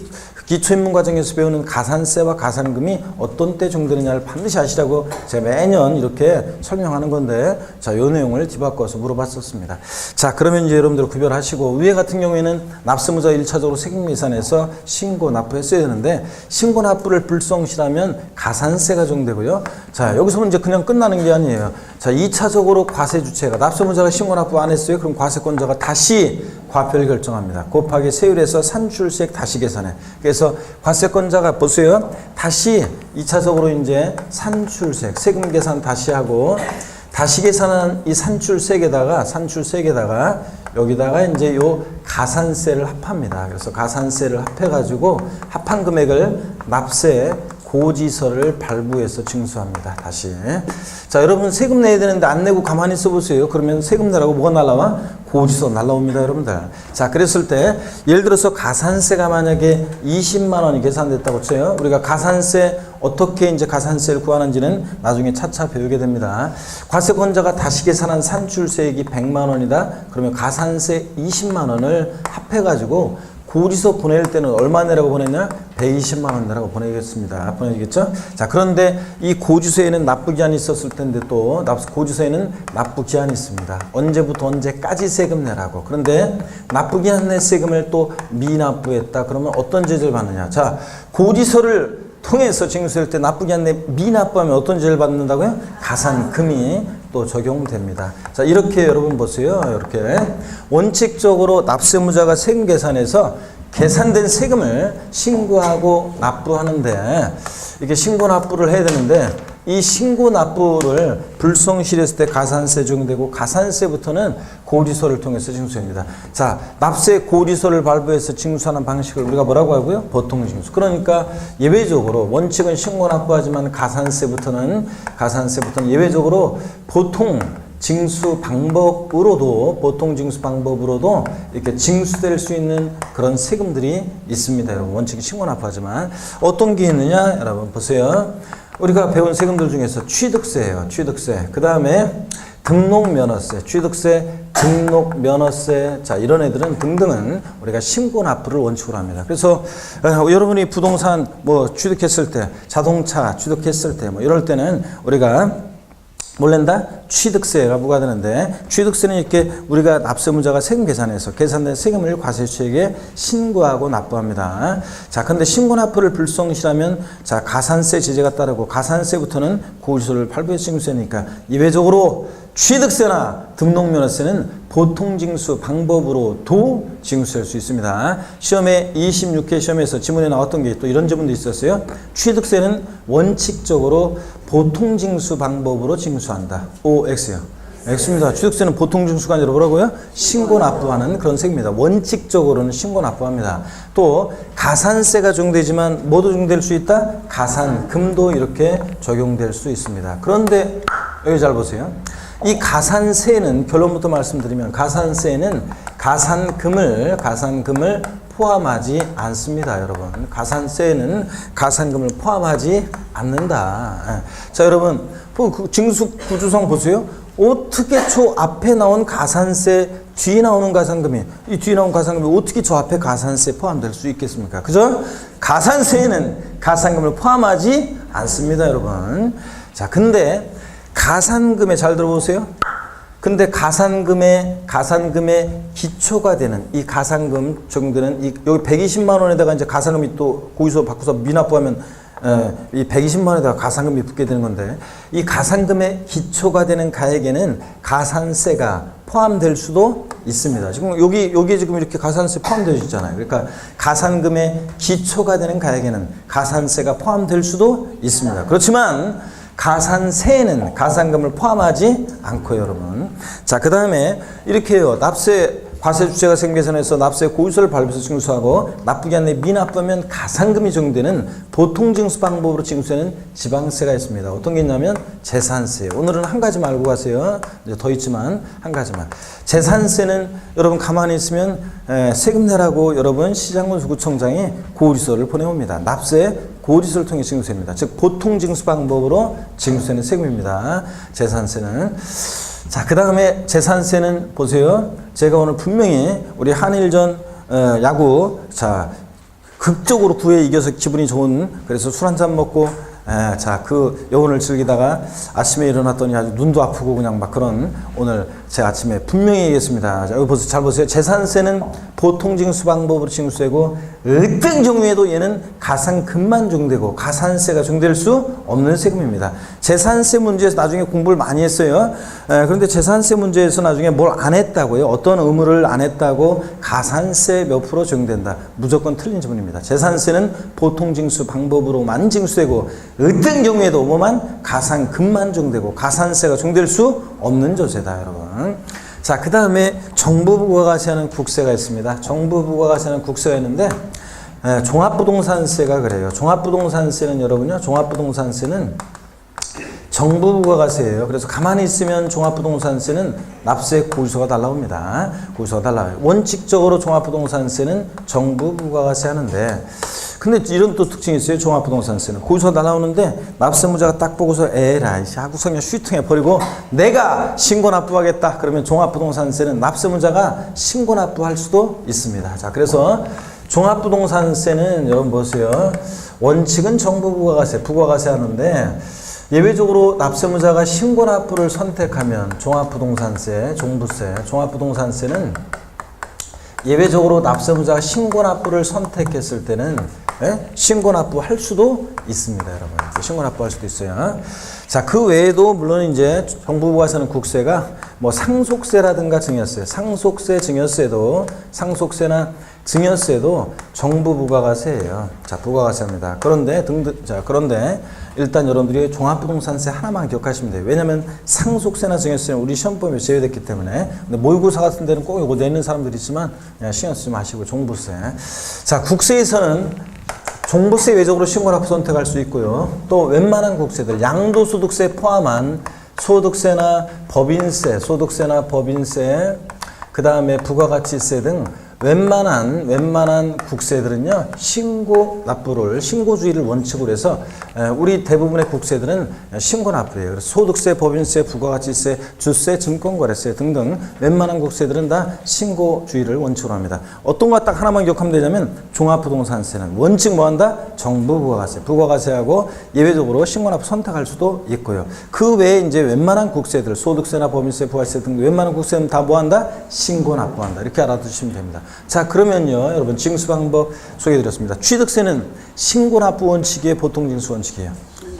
기초인문 과정에서 배우는 가산세와 가산금이 어떤 때 적용되느냐를 반드시 아시라고 제가 매년 이렇게 설명하는 건데, 자, 이 내용을 뒤바꿔서 물어봤었습니다. 자, 그러면 이제 여러분들 구별하시고, 위에 같은 경우에는 납세무자 1차적으로 세금예산에서 신고 납부했어야 되는데 신고 납부를 불성실하면 가산세가 적용되고요. 자, 여기서 이제 그냥 끝나는 게 아니에요. 자, 2차적으로 과세주체가 납세무자가 신고 납부 안 했어요. 그럼 과세권자가 다시 과표를 결정합니다. 곱하기 세율에서 산출세액 다시 계산해. 그래서 과세권자가 보세요. 다시 2차적으로 이제 산출세액, 세금 계산 다시 하고, 다시 계산한 이 산출세액에다가 여기다가 이제 요 가산세를 합합니다. 그래서 가산세를 합해가지고 합한 금액을 납세 고지서를 발부해서 징수합니다. 다시. 자, 여러분 세금 내야 되는데 안 내고 가만히 있어 보세요. 그러면 세금 내라고 뭐가 날라와? 고지서 날라옵니다, 여러분들. 자, 그랬을 때 예를 들어서 가산세가 만약에 20만 원이 계산됐다고 쳐요. 우리가 가산세 어떻게 이제 가산세를 구하는지는 나중에 차차 배우게 됩니다. 과세권자가 다시 계산한 산출세액이 100만 원이다. 그러면 가산세 20만 원을 합해가지고 고지서 보낼 때는 얼마 내라고 보냈냐? 120만 원 내라고 보내겠습니다. 보내겠죠? 자, 그런데 이 고지서에는 납부기한이 있었을 텐데 또 고지서에는 납부기한이 있습니다. 언제부터 언제까지 세금 내라고. 그런데 납부기한 내 세금을 또 미납부했다. 그러면 어떤 제재를 받느냐? 자, 고지서를 통해서 징수할 때 납부기한 내 미납부하면 어떤 제재를 받는다고요? 가산금이 또 적용됩니다. 자, 이렇게 여러분 보세요. 이렇게 원칙적으로 납세무자가 세금 계산해서 계산된 세금을 신고하고 납부하는데, 이렇게 신고 납부를 해야 되는데 이 신고 납부를 불성실했을 때 가산세 적용되고, 가산세부터는 고지서를 통해서 징수합니다. 자, 납세 고지서를 발부해서 징수하는 방식을 우리가 뭐라고 하고요? 보통징수. 그러니까 예외적으로 원칙은 신고 납부하지만 가산세부터는 예외적으로 보통 징수 방법으로도, 보통 징수 방법으로도 이렇게 징수될 수 있는 그런 세금들이 있습니다. 여러분, 원칙은 신고 납부하지만 어떤 게 있느냐? 여러분 보세요. 우리가 배운 세금들 중에서 취득세예요. 취득세. 그 다음에 등록면허세, 취득세, 등록면허세, 자 이런 애들은 등등은 우리가 신고납부를 원칙으로 합니다. 그래서 여러분이 부동산 뭐 취득했을 때, 자동차 취득했을 때 뭐 이럴 때는 우리가 뭘 낸다? 취득세가 부과되는데, 취득세는 이렇게 우리가 납세문자가 세금 계산해서 계산된 세금을 과세처에게 신고하고 납부합니다. 자, 근데 신고납부를 불성실하면 자 가산세 제재가 따르고, 가산세부터는 고지서를 발부해서 징수세니까 예외적으로 취득세나 등록면허세는 보통징수 방법으로도 징수할 수 있습니다. 시험에 26회 시험에서 지문에 나왔던 게 또 이런 지문도 있었어요. 취득세는 원칙적으로 보통징수 방법으로 징수한다. OX요. X입니다. 취득세는 보통징수가 아니라 뭐라고요? 신고납부하는 그런 세금입니다. 원칙적으로는 신고납부합니다. 또 가산세가 적용되지만 뭐도 적용될 수 있다? 가산금도 이렇게 적용될 수 있습니다. 그런데 여기 잘 보세요. 이 가산세는 결론부터 말씀드리면 가산세는 가산금을 포함하지 않습니다, 여러분. 가산세는 가산금을 포함하지 않는다. 자, 여러분, 징수 구조상 보세요. 어떻게 저 앞에 나온 가산세, 뒤에 나오는 가산금이, 이 뒤에 나온 가산금이 어떻게 저 앞에 가산세 포함될 수 있겠습니까? 그죠? 가산세는 가산금을 포함하지 않습니다, 여러분. 자, 근데 가산금에 잘 들어보세요. 근데 가산금의 기초가 되는 이 가산금 적용되는 이 여기 120만 원에다가 이제 가산금이 또 고지서 바꿔서 미납부하면 이 120만 원에다가 가산금이 붙게 되는 건데, 이 가산금의 기초가 되는 가액에는 가산세가 포함될 수도 있습니다. 지금 여기 지금 이렇게 가산세 포함되어 있잖아요. 그러니까 가산금의 기초가 되는 가액에는 가산세가 포함될 수도 있습니다. 그렇지만 가산세는 가산금을 포함하지 않고요, 여러분. 자, 그 다음에 이렇게 해요. 납세 과세 주체가 세금 계산해서 납세 고지서를 발부해서 징수하고 납부기 안에 미납부하면 가산금이 적용되는 보통징수 방법으로 징수하는 지방세가 있습니다. 어떤 게 있냐면 재산세. 오늘은 한 가지만 알고 가세요. 이제 더 있지만 한 가지만. 재산세는 여러분 가만히 있으면 세금 내라고 여러분 시장군수구청장이 고지서를 보내옵니다. 납세 고지서를 통해 징수입니다. 즉 보통징수 방법으로 징수되는 세금입니다. 재산세는. 자, 그 다음에 재산세는 보세요. 제가 오늘 분명히 우리 한일전 야구, 자, 극적으로 9회 이겨서 기분이 좋은, 그래서 술 한잔 먹고 자, 그 여운을 즐기다가 아침에 일어났더니 아주 눈도 아프고 그냥 막 그런, 오늘 제 아침에 분명히 얘기했습니다. 자, 여기 보세요. 잘 보세요. 재산세는 보통징수 방법으로 징수되고 어떤 경우에도 얘는 가산금만 적용되고 가산세가 적용될 수 없는 세금입니다. 재산세 문제에서 나중에 공부를 많이 했어요. 그런데 재산세 문제에서 나중에 뭘 안 했다고요? 어떤 의무를 안 했다고 가산세 몇 프로 적용된다. 무조건 틀린 지문입니다. 재산세는 보통징수 방법으로만 징수되고 어떤 경우에도 뭐만 가산금만 적용되고 가산세가 적용될 수 없는 조세다, 여러분. 자, 그 다음에 정부부가 과세하는 국세가 있습니다. 정부부가 과세하는 국세가 있는데 종합부동산세가 그래요. 종합부동산세는 여러분요, 종합부동산세는 정부부가 과세예요. 그래서 가만히 있으면 종합부동산세는 납세 고지서가 달라옵니다. 고지서가 달라요. 원칙적으로 종합부동산세는 정부부가 과세하는데, 근데 이런 또 특징이 있어요. 종합부동산세는 고지서 날라오는데 납세문자가 딱 보고서 에라이 하고 그냥 슈팅해 버리고 내가 신고납부하겠다 그러면 종합부동산세는 납세문자가 신고납부할 수도 있습니다. 자, 그래서 종합부동산세는 여러분 보세요. 원칙은 정부부가세, 부가가세 하는데 예외적으로 납세문자가 신고납부를 선택하면 종합부동산세, 종부세, 종합부동산세는 예외적으로 납세문자가 신고납부를 선택했을 때는 신고납부 할 수도 있습니다, 여러분. 신고납부 할 수도 있어요. 자, 그 외에도 물론 이제 정부부가 세는 국세가 뭐 상속세라든가 증여세, 상속세, 증여세도 상속세나 증여세도 정부 부가가세예요. 자, 부가가세입니다. 그런데 그런데 일단 여러분들이 종합부동산세 하나만 기억하시면 돼요. 왜냐하면 상속세나 증여세는 우리 시험범위에 제외됐기 때문에. 근데 모의고사 같은 데는 꼭 이거 내는 사람들이 있지만 그냥 신경 쓰지 마시고 종부세. 자, 국세에서는 종부세 외적으로 신고납부 선택할 수 있고요. 또 웬만한 국세들, 양도소득세 포함한 소득세나 법인세, 그 다음에 부가가치세 등 웬만한 국세들은요, 신고주의를 원칙으로 해서, 우리 대부분의 국세들은 신고납부예요. 그래서 소득세, 법인세, 부가가치세, 주세, 증권거래세 등등 웬만한 국세들은 다 신고주의를 원칙으로 합니다. 어떤 거 딱 하나만 기억하면 되냐면, 종합부동산세는 원칙 뭐 한다? 정부 부가가세. 부가가세하고 예외적으로 신고납부 선택할 수도 있고요. 그 외에 이제 웬만한 국세들, 소득세나 법인세, 부가세 등등 웬만한 국세는 다 뭐 한다? 신고납부한다. 이렇게 알아두시면 됩니다. 자, 그러면요, 여러분 징수 방법 소개해드렸습니다. 취득세는 신고납부 원칙이에요, 보통징수 원칙이에요?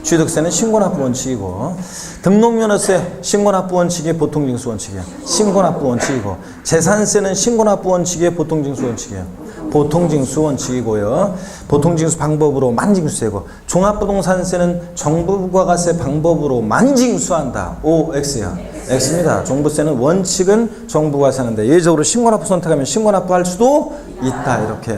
취득세는 신고납부 원칙이고, 등록면허세 신고납부 원칙이에요, 보통징수 원칙이에요? 신고납부 원칙이고, 재산세는 신고납부 원칙이에요, 보통징수 원칙이에요? 보통징수 원칙이고요. 보통징수 방법으로 만징수세고, 종합부동산세는 정부부가가세 방법으로 만징수한다. O, X야. X입니다. 종부세는 원칙은 정부가 세는데 예외적으로 신고납부 선택하면 신고납부 할 수도 있다. 이렇게.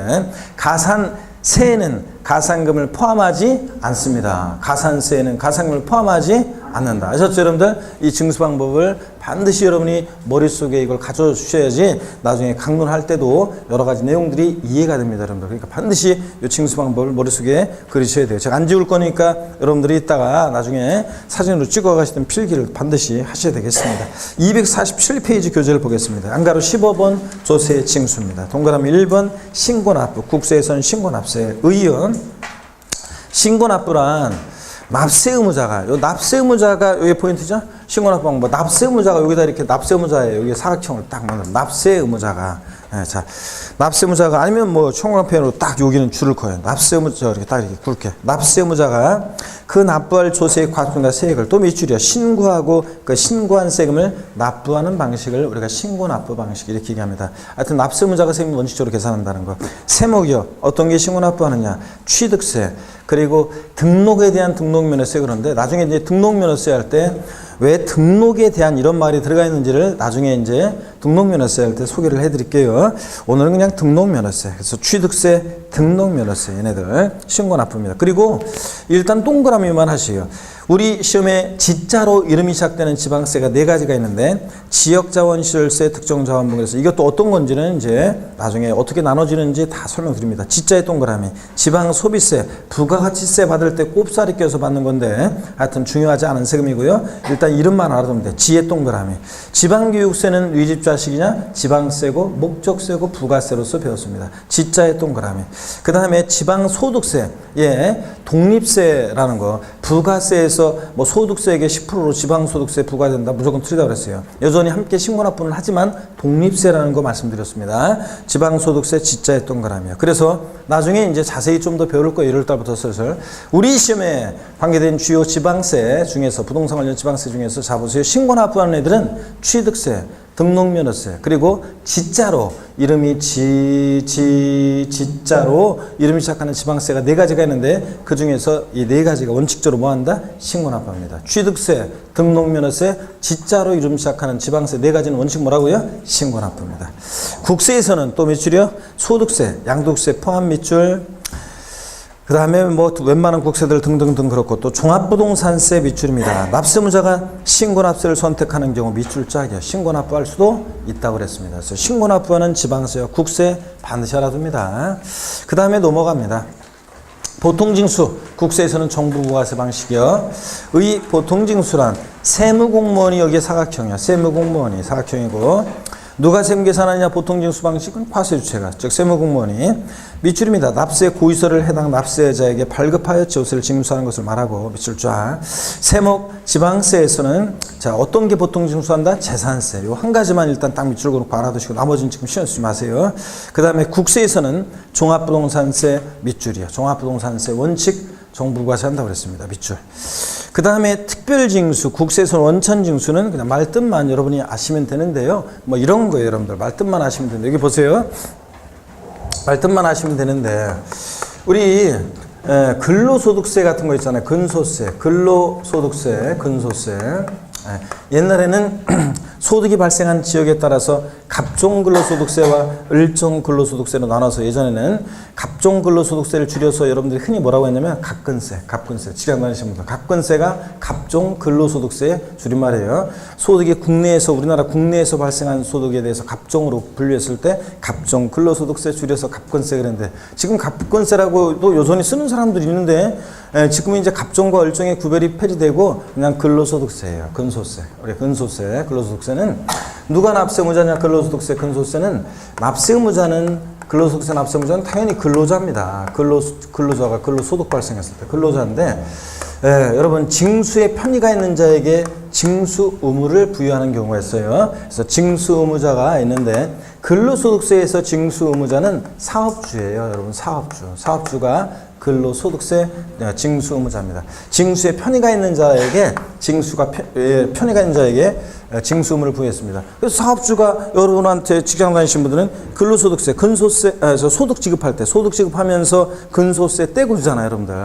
가산세는 가산금을 포함하지 않습니다. 가산세는 가산금을 포함하지 않는다. 아셨죠, 여러분들? 이 징수 방법을 반드시 여러분이 머릿속에 이걸 가져주셔야지 나중에 강론할 때도 여러 가지 내용들이 이해가 됩니다, 여러분들. 그러니까 반드시 이 징수 방법을 머릿속에 그리셔야 돼요. 제가 안 지울 거니까 여러분들이 이따가 나중에 사진으로 찍어 가시던 필기를 반드시 하셔야 되겠습니다. 247페이지 교재를 보겠습니다. 안가로 15번 조세 징수입니다. 동그라미 1번 신고납부. 국세에서는 신고납세. 의원. 신고납부란 납세 의무자가, 요 납세 의무자가 여기 포인트죠? 신고납부 방법. 납세 의무자가 여기다 이렇게 납세 의무자예요. 여기 사각형을 딱 만들어. 납세 의무자가. 예, 자, 납세 의무자가 아니면 뭐 총괄표현으로 딱 여기는 줄을 커요. 납세 의무자 이렇게 딱 이렇게 굵게. 납세 의무자가 그 납부할 조세의 과세금과 세액을 또 밑줄이야. 신고하고 그 신고한 세금을 납부하는 방식을 우리가 신고납부 방식 이렇게 얘기합니다. 하여튼 납세 의무자가 세금을 원칙적으로 계산한다는 거. 세목이요. 어떤 게 신고납부하느냐? 취득세. 그리고 등록에 대한 등록면허세. 그런데 나중에 이제 등록면허세 할 때 왜 등록에 대한 이런 말이 들어가 있는지를 나중에 이제 등록면허세 할 때 소개를 해드릴게요. 오늘은 그냥 등록면허세. 그래서 취득세, 등록면허세 얘네들 신고납부입니다. 그리고 일단 동그라미만 하시고요. 우리 시험에 지자로 이름이 시작되는 지방세가 4가지가 있는데 지역자원시설세, 특정자원분. 그래서 이것도 어떤 건지는 이제 나중에 어떻게 나눠지는지 다 설명드립니다. 지자의 동그라미, 지방소비세, 부가가치세 받을 때 꼽사리 껴서 받는 건데 하여튼 중요하지 않은 세금이고요. 일단 이름만 알아두면 돼. 지의 동그라미. 지방교육세는 위집자식이냐? 지방세고 목적세고 부가세로서 배웠습니다. 지자의 동그라미. 그 다음에 지방소득세. 예, 독립세라는 거. 부가세에서 뭐 소득세액의 10%로 지방소득세 부과된다. 무조건 틀리다고 그랬어요. 여전히 함께 신고납부는 하지만 독립세라는 거 말씀드렸습니다. 지방소득세 지자의 동그라미요. 그래서 나중에 이제 자세히 좀 더 배울 거예요. 1월달부터 슬슬. 우리 시험에 관계된 주요 지방세 중에서 부동산 관련 지방세 중에서 자 보세요. 신고납부하는 애들은 취득세, 등록면허세, 그리고 지자로 이름이 지자로 이름이 시작하는 지방세가 4가지가 있는데 그 중에서 이 4가지가 원칙적으로 뭐 한다? 신고납부합니다. 취득세, 등록면허세, 지자로 이름 시작하는 지방세 4가지는 원칙 뭐라고요? 신고납부입니다. 국세에서는 또 밑줄이요? 소득세, 양도세 포함 밑줄. 그 다음에 뭐 웬만한 국세들 등등등 그렇고 또 종합부동산세 밑줄입니다. 납세의무자가 신고납세를 선택하는 경우 밑줄 짝이야. 신고납부할 수도 있다고 그랬습니다. 그래서 신고납부하는 지방세와 국세 반드시 알아둡니다. 그 다음에 넘어갑니다. 보통징수, 국세에서는 정부부가세 방식이요. 의 보통징수란 세무공무원이 여기에 사각형이야. 세무공무원이 사각형이고 누가 세금 계산하느냐? 보통징수 방식은 과세주체가, 즉 세무공무원이. 밑줄입니다. 납세 고의서를 해당 납세자에게 발급하여 조세를 징수하는 것을 말하고 밑줄 쫙. 세목 지방세에서는 자 어떤 게 보통징수한다? 재산세. 요 한 가지만 일단 딱 밑줄 그놓고 알아두시고 나머지는 지금 신경 쓰지 마세요. 그 다음에 국세에서는 종합부동산세 밑줄이요. 종합부동산세 원칙 정부부가세 한다고 그랬습니다. 밑줄. 그 다음에 특별징수, 국세에서는 원천징수는 그냥 말뜻만 여러분이 아시면 되는데요. 뭐 이런 거예요, 여러분들. 말뜻만 아시면 되는데. 여기 보세요. 말뜻만 아시면 되는데, 우리 근로소득세 같은 거 있잖아요. 근소세, 근로소득세, 근소세. 옛날에는 소득이 발생한 지역에 따라서 갑종 근로소득세와 을종 근로소득세로 나눠서 예전에는 갑종 근로소득세를 줄여서 여러분들이 흔히 뭐라고 했냐면 갑근세, 직장 다니시는 분들 갑근세가 갑종 근로소득세의 줄임말이에요. 소득이 국내에서 우리나라 국내에서 발생한 소득에 대해서 갑종으로 분류했을 때 갑종 근로소득세 줄여서 갑근세 그랬는데 지금 갑근세라고도 여전히 쓰는 사람들이 있는데 지금 이제 갑종과 을종의 구별이 폐지되고 그냥 근로소득세예요. 근소세. 우리 근소세, 근로소득세는 누가 납세의무자냐? 근로소득세, 근소세는 납세의무자는 근로소득세 납세의무자는 당연히 근로자입니다. 근로자가 근로소득 발생했을 때 근로자인데 여러분 징수에 편의가 있는 자에게 징수 의무를 부여하는 경우가 있어요. 그래서 징수 의무자가 있는데 근로소득세에서 징수 의무자는 사업주예요. 여러분 사업주가 근로소득세 징수 의무자입니다. 징수에 편의가 있는 자에게 편의가 있는 자에게 징수 의무를 부여했습니다. 그래서 사업주가 여러분한테 직장 다니신 분들은 근로소득세, 근소세, 소득 지급할 때 소득 지급하면서 근소세 떼고 주잖아요, 여러분들.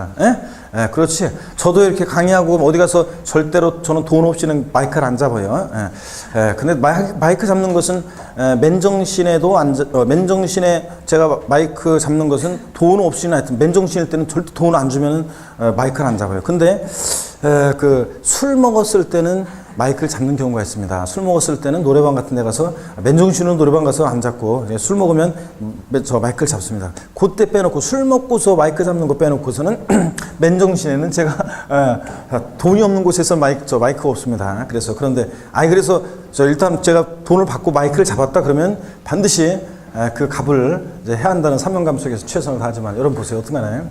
그렇지. 저도 이렇게 강의하고 어디 가서 절대로 저는 돈 없이는 마이크를 안 잡아요. 근데 마이크 잡는 것은 맨정신에 제가 마이크 잡는 것은 돈 없이는 하여튼 맨정신일 때는 절대 돈 안 주면은 마이크를 안 잡아요. 근데 그 술 먹었을 때는 마이크를 잡는 경우가 있습니다. 술 먹었을 때는 노래방 같은 데 가서 맨정신으로 노래방 가서 안 잡고 술 먹으면 저 마이크를 잡습니다. 그때 빼놓고 술 먹고서 마이크 잡는 거 빼놓고서는 맨정신에는 제가 돈이 없는 곳에서 마이크가 없습니다. 그런데 그래서 일단 제가 돈을 받고 마이크를 잡았다 그러면 반드시 그 값을 이제 해야 한다는 사명감 속에서 최선을 다하지만 여러분 보세요. 어떡하나요?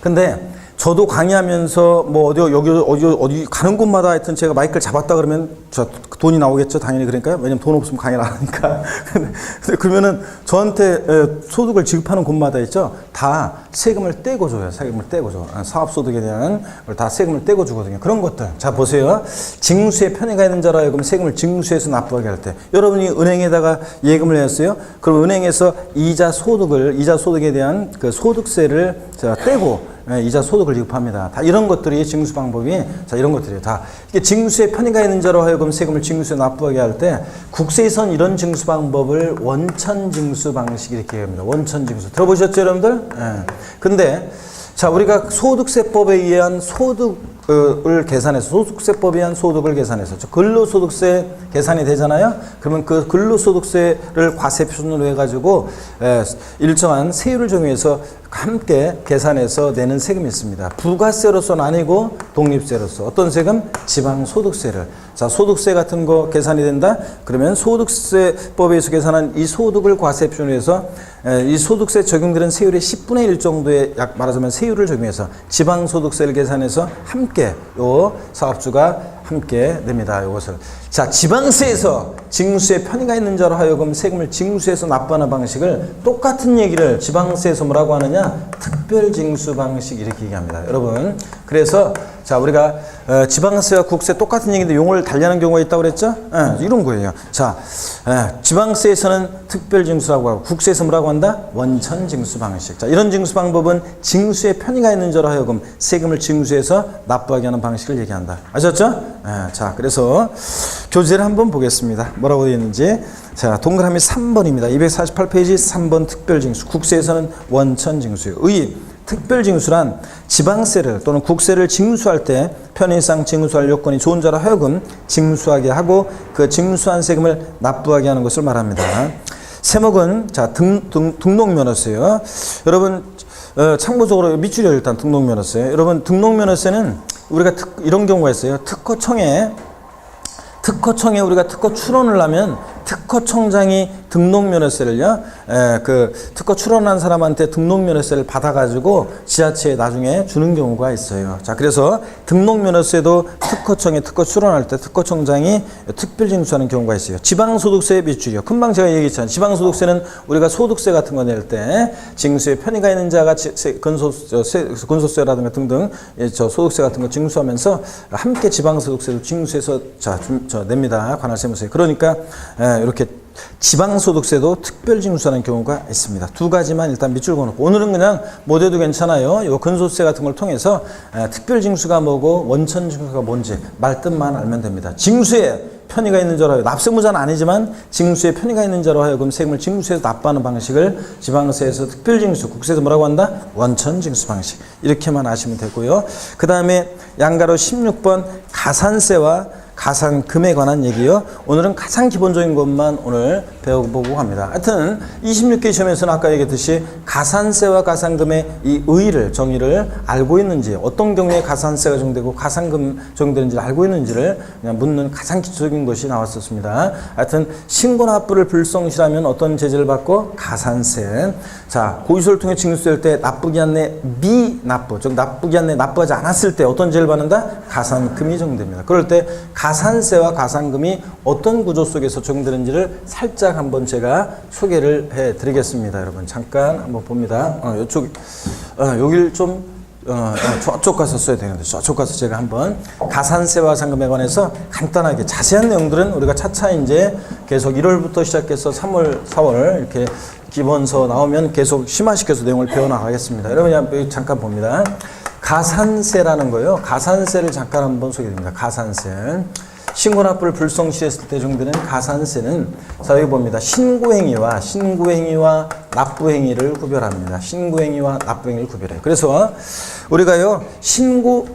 근데 저도 강의하면서 뭐 어디 가는 곳마다 하여튼 제가 마이크를 잡았다 그러면 저 돈이 나오겠죠. 당연히 그러니까요. 왜냐면 돈 없으면 강의를 안 하니까. 근데 그러면은 저한테 소득을 지급하는 곳마다 있죠. 다 세금을 떼고 줘요. 세금을 떼고 줘. 사업소득에 대한 걸 다 세금을 떼고 주거든요. 그런 것들. 자, 보세요. 징수에 편의가 있는 자라 하여금 세금을 징수해서 납부하게 할 때 여러분이 은행에다가 예금을 했어요. 그럼 은행에서 이자 소득에 대한 그 소득세를 떼고 이자 소득을 지급합니다. 다 이런 것들이 징수 방법이 이런 것들이에요. 다 이게 징수에 편의가 있는 자로 하여금 세금을 징수에 납부하게 할 때 국세에선 이런 징수 방법을 원천 징수 방식 이렇게 합니다. 원천 징수 들어보셨죠, 여러분들? 근데 자 우리가 소득세법에 의한 소득을 계산해서 소득세법에 의한 소득을 계산해서 근로소득세 계산이 되잖아요. 그러면 그 근로소득세를 과세표준으로 해가지고 일정한 세율을 정해서 함께 계산해서 내는 세금이 있습니다. 부가세로서는 아니고 독립세로서 어떤 세금? 지방소득세를. 자, 소득세 같은 거 계산이 된다? 그러면 소득세법에서 계산한 이 소득을 과세표준으로 해서 이 소득세 적용되는 세율의 10분의 1 정도의 약 말하자면 세율을 적용해서 지방소득세를 계산해서 함께 요 사업주가 함께 냅니다. 이것을. 자, 지방세에서 징수에 편의가 있는 자로 하여금 세금을 징수해서 납부하는 방식을 똑같은 얘기를 지방세에서 뭐라고 하느냐? 특별징수 방식 이렇게 얘기합니다. 여러분. 그래서 자, 우리가 지방세와 국세 똑같은 얘기인데 용어를 달리하는 경우가 있다고 그랬죠? 이런 거예요. 자, 지방세에서는 특별징수라고 하고 국세에서 뭐라고 한다? 원천징수 방식. 자, 이런 징수 방법은 징수에 편의가 있는 자로 하여금 세금을 징수해서 납부하게 하는 방식을 얘기한다. 아셨죠? 자, 그래서 교재를 한번 보겠습니다. 뭐라고 되어 있는지. 자, 동그라미 3번입니다. 248페이지 3번 특별징수. 국세에서는 원천징수예요. 특별징수란 지방세를 또는 국세를 징수할 때 편의상 징수할 요건이 좋은 자로 하여금 징수하게 하고 그 징수한 세금을 납부하게 하는 것을 말합니다. 세목은 자 등록면허세요. 여러분 참고적으로 밑줄이요. 일단 등록면허세. 여러분 등록면허세는 우리가 이런 경우가 있어요. 특허청에 우리가 특허 출원을 하면 특허청장이 등록면허세를요, 그 특허 출원한 사람한테 등록면허세를 받아가지고 지자체에 나중에 주는 경우가 있어요. 자, 그래서 등록면허세도 특허청에 특허 출원할 때 특허청장이 특별징수하는 경우가 있어요. 지방소득세 밑줄이요. 금방 제가 얘기했잖아요. 지방소득세는 우리가 소득세 같은 거 낼 때 징수에 편의가 있는 자가 근소세라든가 등등 소득세 같은 거 징수하면서 함께 지방소득세도 징수해서 냅니다. 관할세무서에. 그러니까 이렇게 지방소득세도 특별징수하는 경우가 있습니다. 두 가지만 일단 밑줄 그어놓고 오늘은 그냥 못 해도 괜찮아요. 요 근소세 같은 걸 통해서 특별징수가 뭐고 원천징수가 뭔지 말뜻만 알면 됩니다. 징수에 편의가 있는 자로 하여금 납세무자는 아니지만 징수에 편의가 있는 자로 하여금 세금을 징수해서 납부하는 방식을 지방세에서 특별징수, 국세에서 뭐라고 한다? 원천징수 방식. 이렇게만 아시면 되고요. 그 다음에 양가로 16번 가산세와 가산금에 관한 얘기요. 오늘은 가장 기본적인 것만 오늘 배워보고 합니다. 하여튼 26개 시험에서는 아까 얘기했듯이 가산세와 가산금의 이 의의를, 정의를 알고 있는지, 어떤 경우에 가산세가 적용되고 가산금 적용되는지를 알고 있는지를 그냥 묻는 가장 기초적인 것이 나왔었습니다. 하여튼 신고납부를 불성실하면 어떤 제재를 받고? 가산세. 자, 고의소를 통해 징수될 때 납부기한 내 미납부, 즉 납부기한 내 납부하지 않았을 때 어떤 제재를 받는다? 가산금이 적용됩니다. 그럴 때 가산세와 가산금이 어떤 구조 속에서 적용되는지를 살짝 한번 제가 소개를 해 드리겠습니다. 여러분 잠깐 한번 봅니다. 여길 좀 저쪽 가서 써야 되는데 저쪽 가서 제가 한번 가산세와 가산금에 관해서 간단하게 자세한 내용들은 우리가 차차 이제 계속 1월부터 시작해서 3월, 4월 이렇게 기본서 나오면 계속 심화시켜서 내용을 배워나가겠습니다. 여러분 잠깐 봅니다. 가산세라는 거요. 가산세를 잠깐 한번 소개드립니다. 가산세. 신고납부를 불성실했을 때 적용되는 가산세는 자 여기 봅니다. 신고행위와 납부행위를 구별합니다. 신고행위와 납부행위를 구별해요. 그래서 우리가요 신고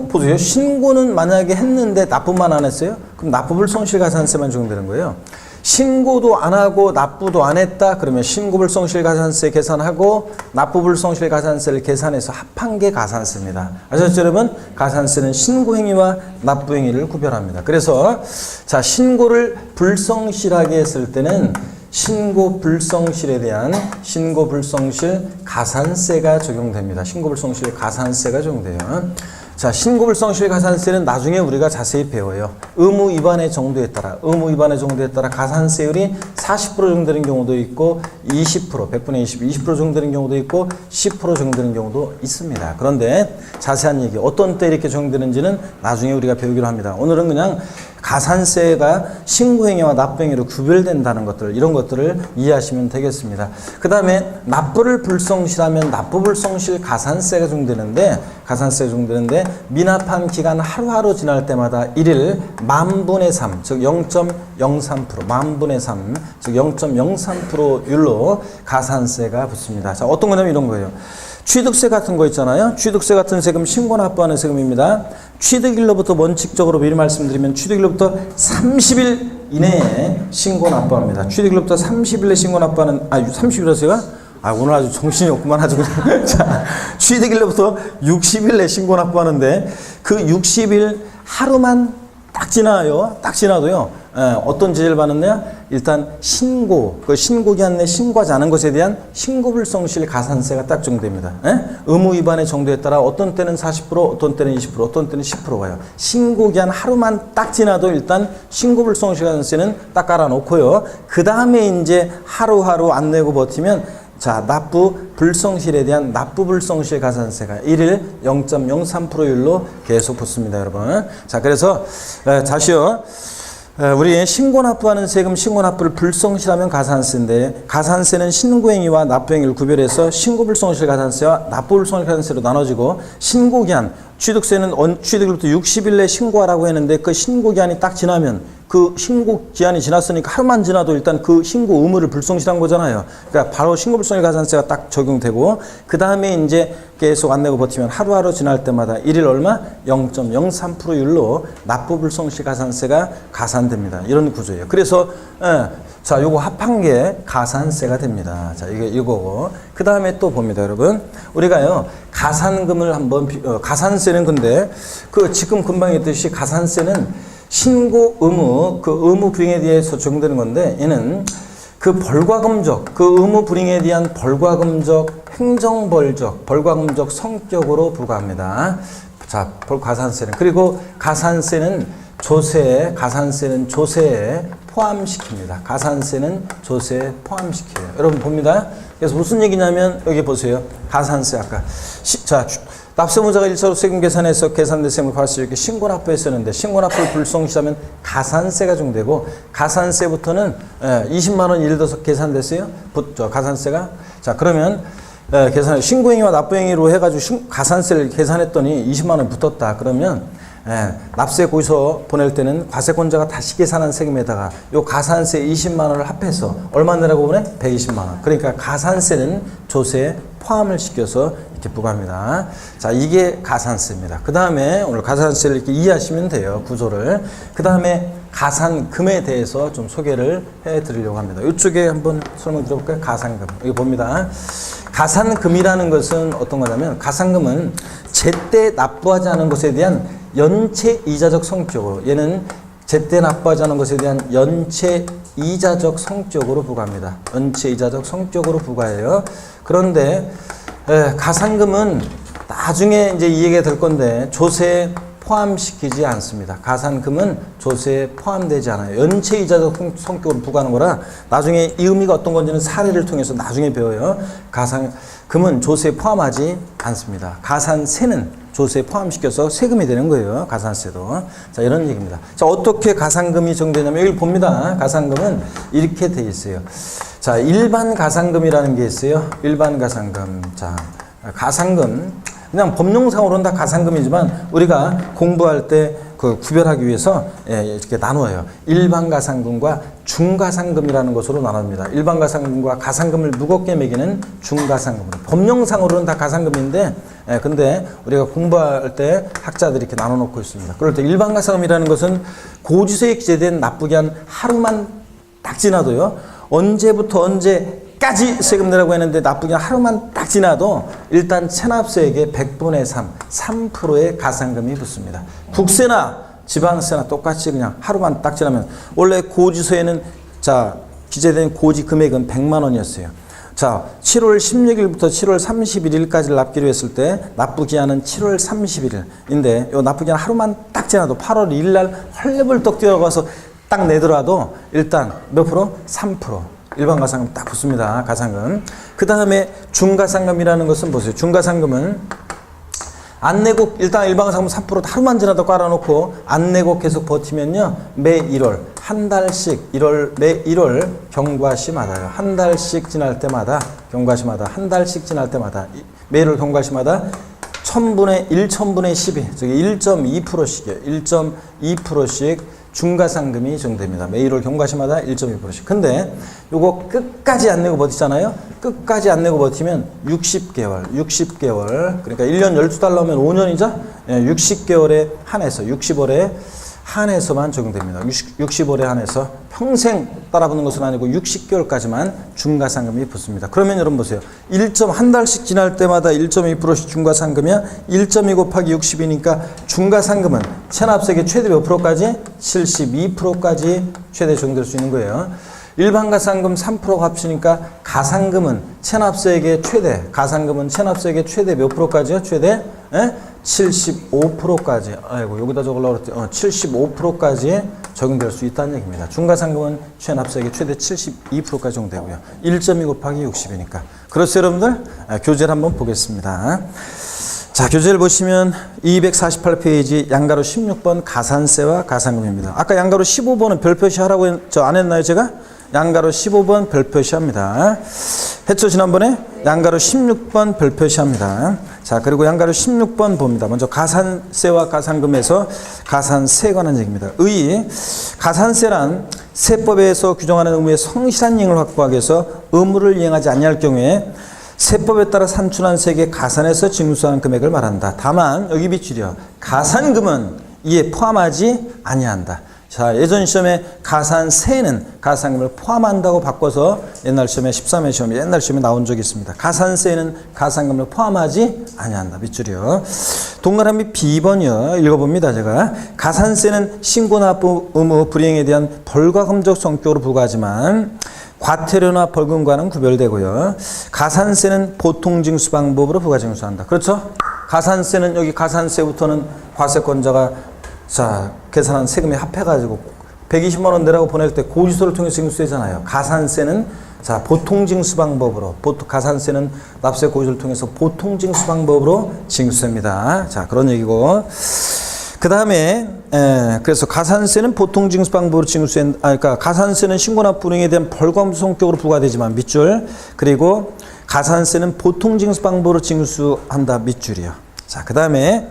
보세요. 신고는 만약에 했는데 납부만 안 했어요? 그럼 납부불성실 가산세만 적용되는 거예요. 신고도 안 하고 납부도 안 했다 그러면 신고불성실 가산세 계산하고 납부불성실 가산세를 계산해서 합한 게 가산세입니다. 아셨죠 여러분? 가산세는 신고행위와 납부행위를 구별합니다. 그래서 자 신고를 불성실하게 했을 때는 신고불성실에 대한 신고불성실 가산세가 적용됩니다. 신고불성실 가산세가 적용돼요. 자, 신고불성실 가산세는 나중에 우리가 자세히 배워요. 의무 위반의 정도에 따라 가산세율이 40% 적용되는 경우도 있고 20%, 100분의 20 적용되는 경우도 있고 10% 적용되는 경우도 있습니다. 그런데 자세한 얘기 어떤 때 이렇게 적용되는지는 나중에 우리가 배우기로 합니다. 오늘은 그냥 가산세가 신고행위와 납부행위로 구별된다는 것들 이런 것들을 이해하시면 되겠습니다. 그 다음에 납부를 불성실하면 납부불성실 가산세가 적용되는데 미납한 기간 하루하루 지날 때마다 1일 만분의 3, 즉 0.03%, 만분의 3, 즉 0.03%율로 가산세가 붙습니다. 자, 어떤 거냐면 이런 거예요. 취득세 같은 거 있잖아요. 취득세 같은 세금 신고 납부하는 세금입니다. 취득일로부터 원칙적으로 미리 말씀드리면 취득일로부터 30일 이내에 신고 납부합니다. 취득일로부터 30일 내에 신고 납부하는 30일이었어요? 오늘 아주 정신이 없구만 아주 그냥. 자, 취득일로부터 60일 내에 신고 납부하는데 그 60일 하루만 딱 지나도요. 어떤 제재를 받느냐? 일단 그 신고기한 내 신고하지 않은 것에 대한 신고불성실 가산세가 딱 적용됩니다. 의무 위반의 정도에 따라 어떤 때는 40%, 어떤 때는 20%, 어떤 때는 10% 와요. 신고기한 하루만 딱 지나도 일단 신고불성실 가산세는 딱 깔아놓고요. 그 다음에 이제 하루하루 안 내고 버티면 자, 납부 불성실에 대한 납부불성실 가산세가 1일 0.03%율로 계속 붙습니다, 여러분. 자, 그래서 다시요. 우리 신고납부하는 세금 신고납부를 불성실하면 가산세인데 가산세는 신고행위와 납부행위를 구별해서 신고불성실 가산세와 납부불성실 가산세로 나눠지고 신고기한 취득세는 취득일부터 60일 내에 신고하라고 했는데 그 신고기한이 딱 지나면 그 신고기한이 지났으니까 하루만 지나도 일단 그 신고 의무를 불성실한 거잖아요. 그러니까 바로 신고불성실 가산세가 딱 적용되고 그 다음에 이제 계속 안 내고 버티면 하루하루 지날 때마다 1일 얼마? 0.03%율로 납부불성실 가산세가 가산됩니다. 이런 구조예요. 그래서 자, 요거 합한 게 가산세가 됩니다. 자, 이게 이거고. 그 다음에 또 봅니다, 여러분. 우리가요, 가산금을 한번, 가산세는 근데, 지금 금방 했듯이 가산세는 신고 의무, 그 의무 불이행에 대해서 적용되는 건데, 얘는 그 벌과금적, 그 의무 불이행에 대한 벌과금적, 행정벌적 성격으로 부과합니다. 자, 가산세는. 그리고 가산세는 조세에 포함시킵니다. 가산세는 조세에 포함시켜요. 여러분 봅니다. 그래서 무슨 얘기냐면 여기 보세요. 가산세 아까 납세무자가 1차로 세금 계산해서 계산된 세금을 과세 이렇게 신고납부에 쓰는데 신고납부를 불성실하면 가산세가 적용되고 가산세부터는 20만 원 예를 들어서 계산됐어요. 가산세가 자 그러면 신고행위와 납부행위로 해가지고 가산세를 계산했더니 20만 원 붙었다. 그러면 납세 고지서 보낼 때는 과세권자가 다시 계산한 세금에다가 요 가산세 20만 원을 합해서 얼마 내라고 보내? 120만 원. 그러니까 가산세는 조세에 포함을 시켜서 이렇게 부과합니다. 자, 이게 가산세입니다. 그 다음에 오늘 가산세를 이렇게 이해하시면 돼요. 구조를. 그 다음에 가산금에 대해서 좀 소개를 해 드리려고 합니다. 이쪽에 한번 설명 드려볼까요? 가산금. 여기 봅니다. 가산금이라는 것은 어떤 거냐면 가산금은 제때 납부하지 않은 것에 대한 연체 이자적 성격으로, 얘는 제때 납부하지 않은 것에 대한 연체 이자적 성격으로 부과합니다. 연체 이자적 성격으로 부과해요. 그런데 가산금은 나중에 이제 이 얘기가 될 건데 조세에 포함시키지 않습니다. 가산금은 조세에 포함되지 않아요. 연체 이자적 성격으로 부과하는 거라 나중에 이 의미가 어떤 건지는 사례를 통해서 나중에 배워요. 가산금은 조세에 포함하지 않습니다. 가산세는 조세에 포함시켜서 세금이 되는 거예요. 가산세도. 자, 이런 얘기입니다. 자, 어떻게 가산금이 정되냐면 여기 봅니다. 가산금은 이렇게 돼 있어요. 자, 일반 가산금이라는 게 있어요. 일반 가산금. 자, 가산금. 그냥 법령상으로는 다 가산금이지만 우리가 공부할 때 그 구별하기 위해서 이렇게 나누어요. 일반 가산금과 중가산금이라는 것으로 나눕니다. 일반 가산금과 가산금을 무겁게 매기는 중가산금. 법령상으로는 다 가산금인데 근데 우리가 공부할 때 학자들이 이렇게 나눠 놓고 있습니다. 그럴 때 일반 가산금이라는 것은 고지서에 기재된 납부기한 하루만 딱 지나도요. 언제부터 언제까지 세금 내라고 했는데 납부기한 하루만 딱 지나도 일단 체납세액의 100분의 3, 3%의 가산금이 붙습니다. 국세나 지방세나 똑같이 그냥 하루만 딱 지나면 원래 고지서에는 자 기재된 고지 금액은 100만 원이었어요. 자, 7월 16일부터 7월 31일까지를 납기로 했을 때 납부기한은 7월 31일인데 요 납부기한 하루만 딱 지나도 8월 1일 날 헐레벌떡 뛰어가서 딱 내더라도 일단 몇 프로? 3%. 일반 가산금 딱 붙습니다. 가산금. 그 다음에 중가산금이라는 것은 보세요. 중가산금은 안 내고 일단 일반 가산금 3% 하루만 지나도 깔아놓고 안 내고 계속 버티면요. 매 1월 한 달씩 매 1월 경과시마다요. 한 달씩 지날 때마다 경과시마다 한 달씩 지날 때마다 매 1월 경과시마다 1000분의 12 저기 1.2%씩이에요. 1.2%씩 중가산금이 정됩니다. 매 1월 경과시마다 1.2%씩. 근데 요거 끝까지 안 내고 버티잖아요. 끝까지 안 내고 버티면 60개월. 그러니까 1년 12달 나오면 5년이죠. 60개월에 한해서 60월에 한해서만 적용됩니다. 60월에 한해서 평생 따라붙는 것은 아니고 60개월까지만 중가산금이 붙습니다. 그러면 여러분 보세요. 한 달씩 지날 때마다 1.2%씩 중가산금이야. 1.2 곱하기 60이니까 중가산금은 체납세액의 최대 몇 프로까지? 72%까지 최대 적용될 수 있는 거예요. 일반 가산금 3%가 합치니까 가산금은 체납세액의 최대, 가산금은 체납세액의 최대 몇 프로까지요? 최대 75%까지. 아이고, 여기다 적으려고 그랬더니 75%까지 적용될 수 있다는 얘기입니다. 중가산금은 체납세액의 최대 72%까지 적용되고요. 1.2 곱하기 60이니까. 그렇죠, 여러분들? 교재를 한번 보겠습니다. 자, 교재를 보시면 248페이지 양가로 16번 가산세와 가산금입니다. 아까 양가로 15번은 별표시 하라고 안 했나요, 제가? 양가로 15번 별표시 합니다. 했죠, 지난번에? 양가로 16번 별표시 합니다. 자, 그리고 양가로 16번 봅니다. 먼저 가산세와 가산금에서 가산세에 관한 얘기입니다. 가산세란 세법에서 규정하는 의무의 성실한 이행을 확보하기 위해서 의무를 이행하지 아니할 경우에 세법에 따라 산출한 세액의 가산에서 징수하는 금액을 말한다. 다만 여기 비추려 가산금은 이에 포함하지 아니한다. 자, 예전 시험에 가산세는 가산금을 포함한다고 바꿔서 옛날 시험에 13회 시험에 옛날 시험에 나온 적이 있습니다. 가산세는 가산금을 포함하지 아니한다. 밑줄이요. 동그라미 B번이요. 읽어봅니다. 제가 가산세는 신고납부 의무 불이행에 대한 벌과금적 성격으로 부과하지만 과태료나 벌금과는 구별되고요. 가산세는 보통징수 방법으로 부과징수한다. 그렇죠? 가산세는 여기 가산세부터는 과세권자가 자, 계산한 세금에 합해가지고 120만 원 내라고 보낼 때 고지서를 통해서 징수되잖아요. 가산세는 자, 보통징수 방법으로 가산세는 납세 고지서를 통해서 보통징수 방법으로 징수됩니다. 자, 그런 얘기고. 그 다음에 그래서 가산세는 보통징수 방법으로 그러니까 가산세는 신고납부 불이행에 대한 벌과금 성격으로 부과되지만 밑줄. 그리고 가산세는 보통징수 방법으로 징수한다. 밑줄이요. 자, 그 다음에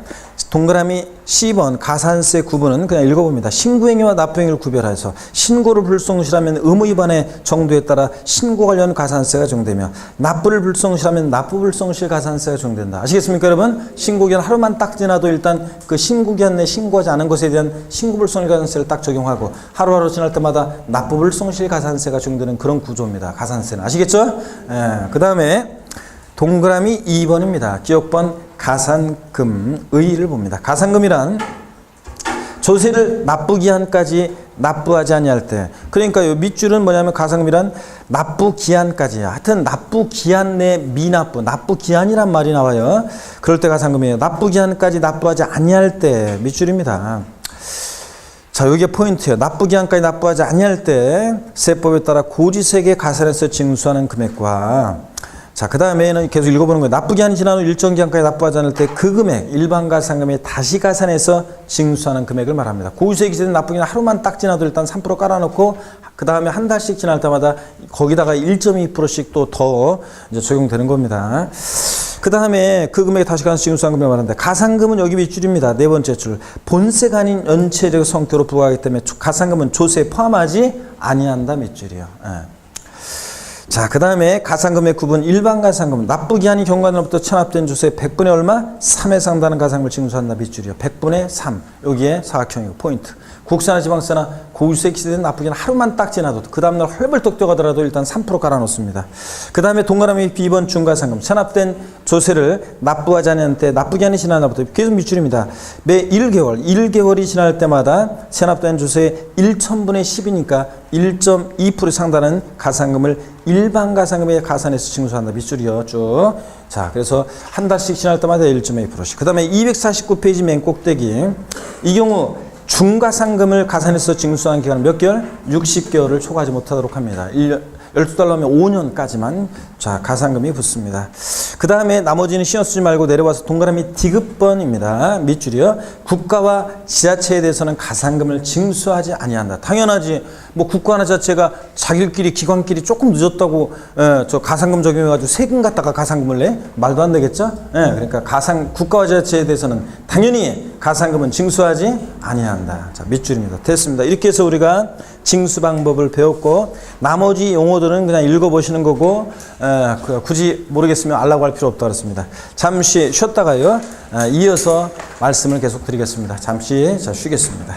동그라미 10번 가산세 구분은 그냥 읽어봅니다. 신고행위와 납부행위를 구별해서 신고를 불성실하면 의무위반의 정도에 따라 신고 관련 가산세가 적용되며 납부를 불성실하면 납부 불성실 가산세가 적용된다. 아시겠습니까, 여러분? 신고기한 하루만 딱 지나도 일단 그 신고기한 내 신고하지 않은 것에 대한 신고 불성실 가산세를 딱 적용하고 하루하루 지날 때마다 납부 불성실 가산세가 적용되는 그런 구조입니다. 가산세는. 아시겠죠? 예, 그 다음에 동그라미 2번입니다. 기억번 가산금의를 봅니다. 가산금이란 조세를 납부기한까지 납부하지 아니할 때, 그러니까 요 밑줄은 뭐냐면 가산금이란 납부기한까지, 하여튼 납부기한 내 미납부, 납부기한이란 말이 나와요. 그럴 때 가산금이에요. 납부기한까지 납부하지 아니할 때 밑줄입니다. 자, 여기에 포인트예요. 납부기한까지 납부하지 아니할 때 세법에 따라 고지세계 가산해서 징수하는 금액과, 자, 그 다음에는 계속 읽어보는 거예요. 납부기한이 지난 후 일정 기간까지 납부하지 않을 때 그 금액, 일반 가산금에 다시 가산해서 징수하는 금액을 말합니다. 고유세 기재된 납부기한 하루만 딱 지나도 일단 3% 깔아놓고 그 다음에 한 달씩 지날 때마다 거기다가 1.2%씩 또 더 이제 적용되는 겁니다. 그 다음에 그 금액에 다시 가산해서 징수하는 금액을 말하는데 가산금은 여기 밑줄입니다. 네 번째 줄. 본세가 아닌 연체적 성격으로 부과하기 때문에 가산금은 조세에 포함하지 아니한다 밑줄이요. 예. 자, 그 다음에 가산금의 구분 일반 가산금 납부기한이 경과로부터 체납된 조세 100분의 얼마? 3에 상당하는 가산금을 징수한다 밑줄이요. 100분의 3 여기에 사각형이고 포인트. 국세나 지방세나 고유세 기재된 납부기한 하루만 딱 지나도 그 다음날 헐벌떡 뛰어가더라도 일단 3% 깔아놓습니다. 그 다음에 동그라미 B번 중가산금 체납된 조세를 납부하지 않은 때 납부기한이 지난 날부터 계속 밑줄입니다. 매 1개월이 지날 때마다 체납된 조세의 1,000분의 10이니까 1.2% 상당하는 가산금을 일반 가산금에 가산해서 징수한다 밑줄이요 쭉. 자, 그래서 한 달씩 지날 때마다 1.2%씩. 그 다음에 249페이지 맨 꼭대기 이 경우 중가산금을 가산해서 징수한 기간은 몇 개월? 60개월을 초과하지 못하도록 합니다. 12달러면 5년까지만 자 가산금이 붙습니다. 그 다음에 나머지는 신경 쓰지 말고 내려와서 동그라미 D급번입니다. 밑줄이요. 국가와 지자체에 대해서는 가산금을 징수하지 아니한다. 당연하지. 뭐 국가나 지자체가 자기들끼리 기관끼리 조금 늦었다고 저 가산금 적용해가지고 세금 갖다가 가산금을 내? 말도 안 되겠죠? 그러니까 국가와 지자체에 대해서는 당연히 가산금은 징수하지 아니한다. 자 밑줄입니다. 됐습니다. 이렇게 해서 우리가 징수 방법을 배웠고 나머지 용어들은 그냥 읽어보시는 거고 굳이 모르겠으면 알라고 할 필요 없다고 그랬습니다. 잠시 쉬었다가요 이어서 말씀을 계속 드리겠습니다. 잠시 쉬겠습니다.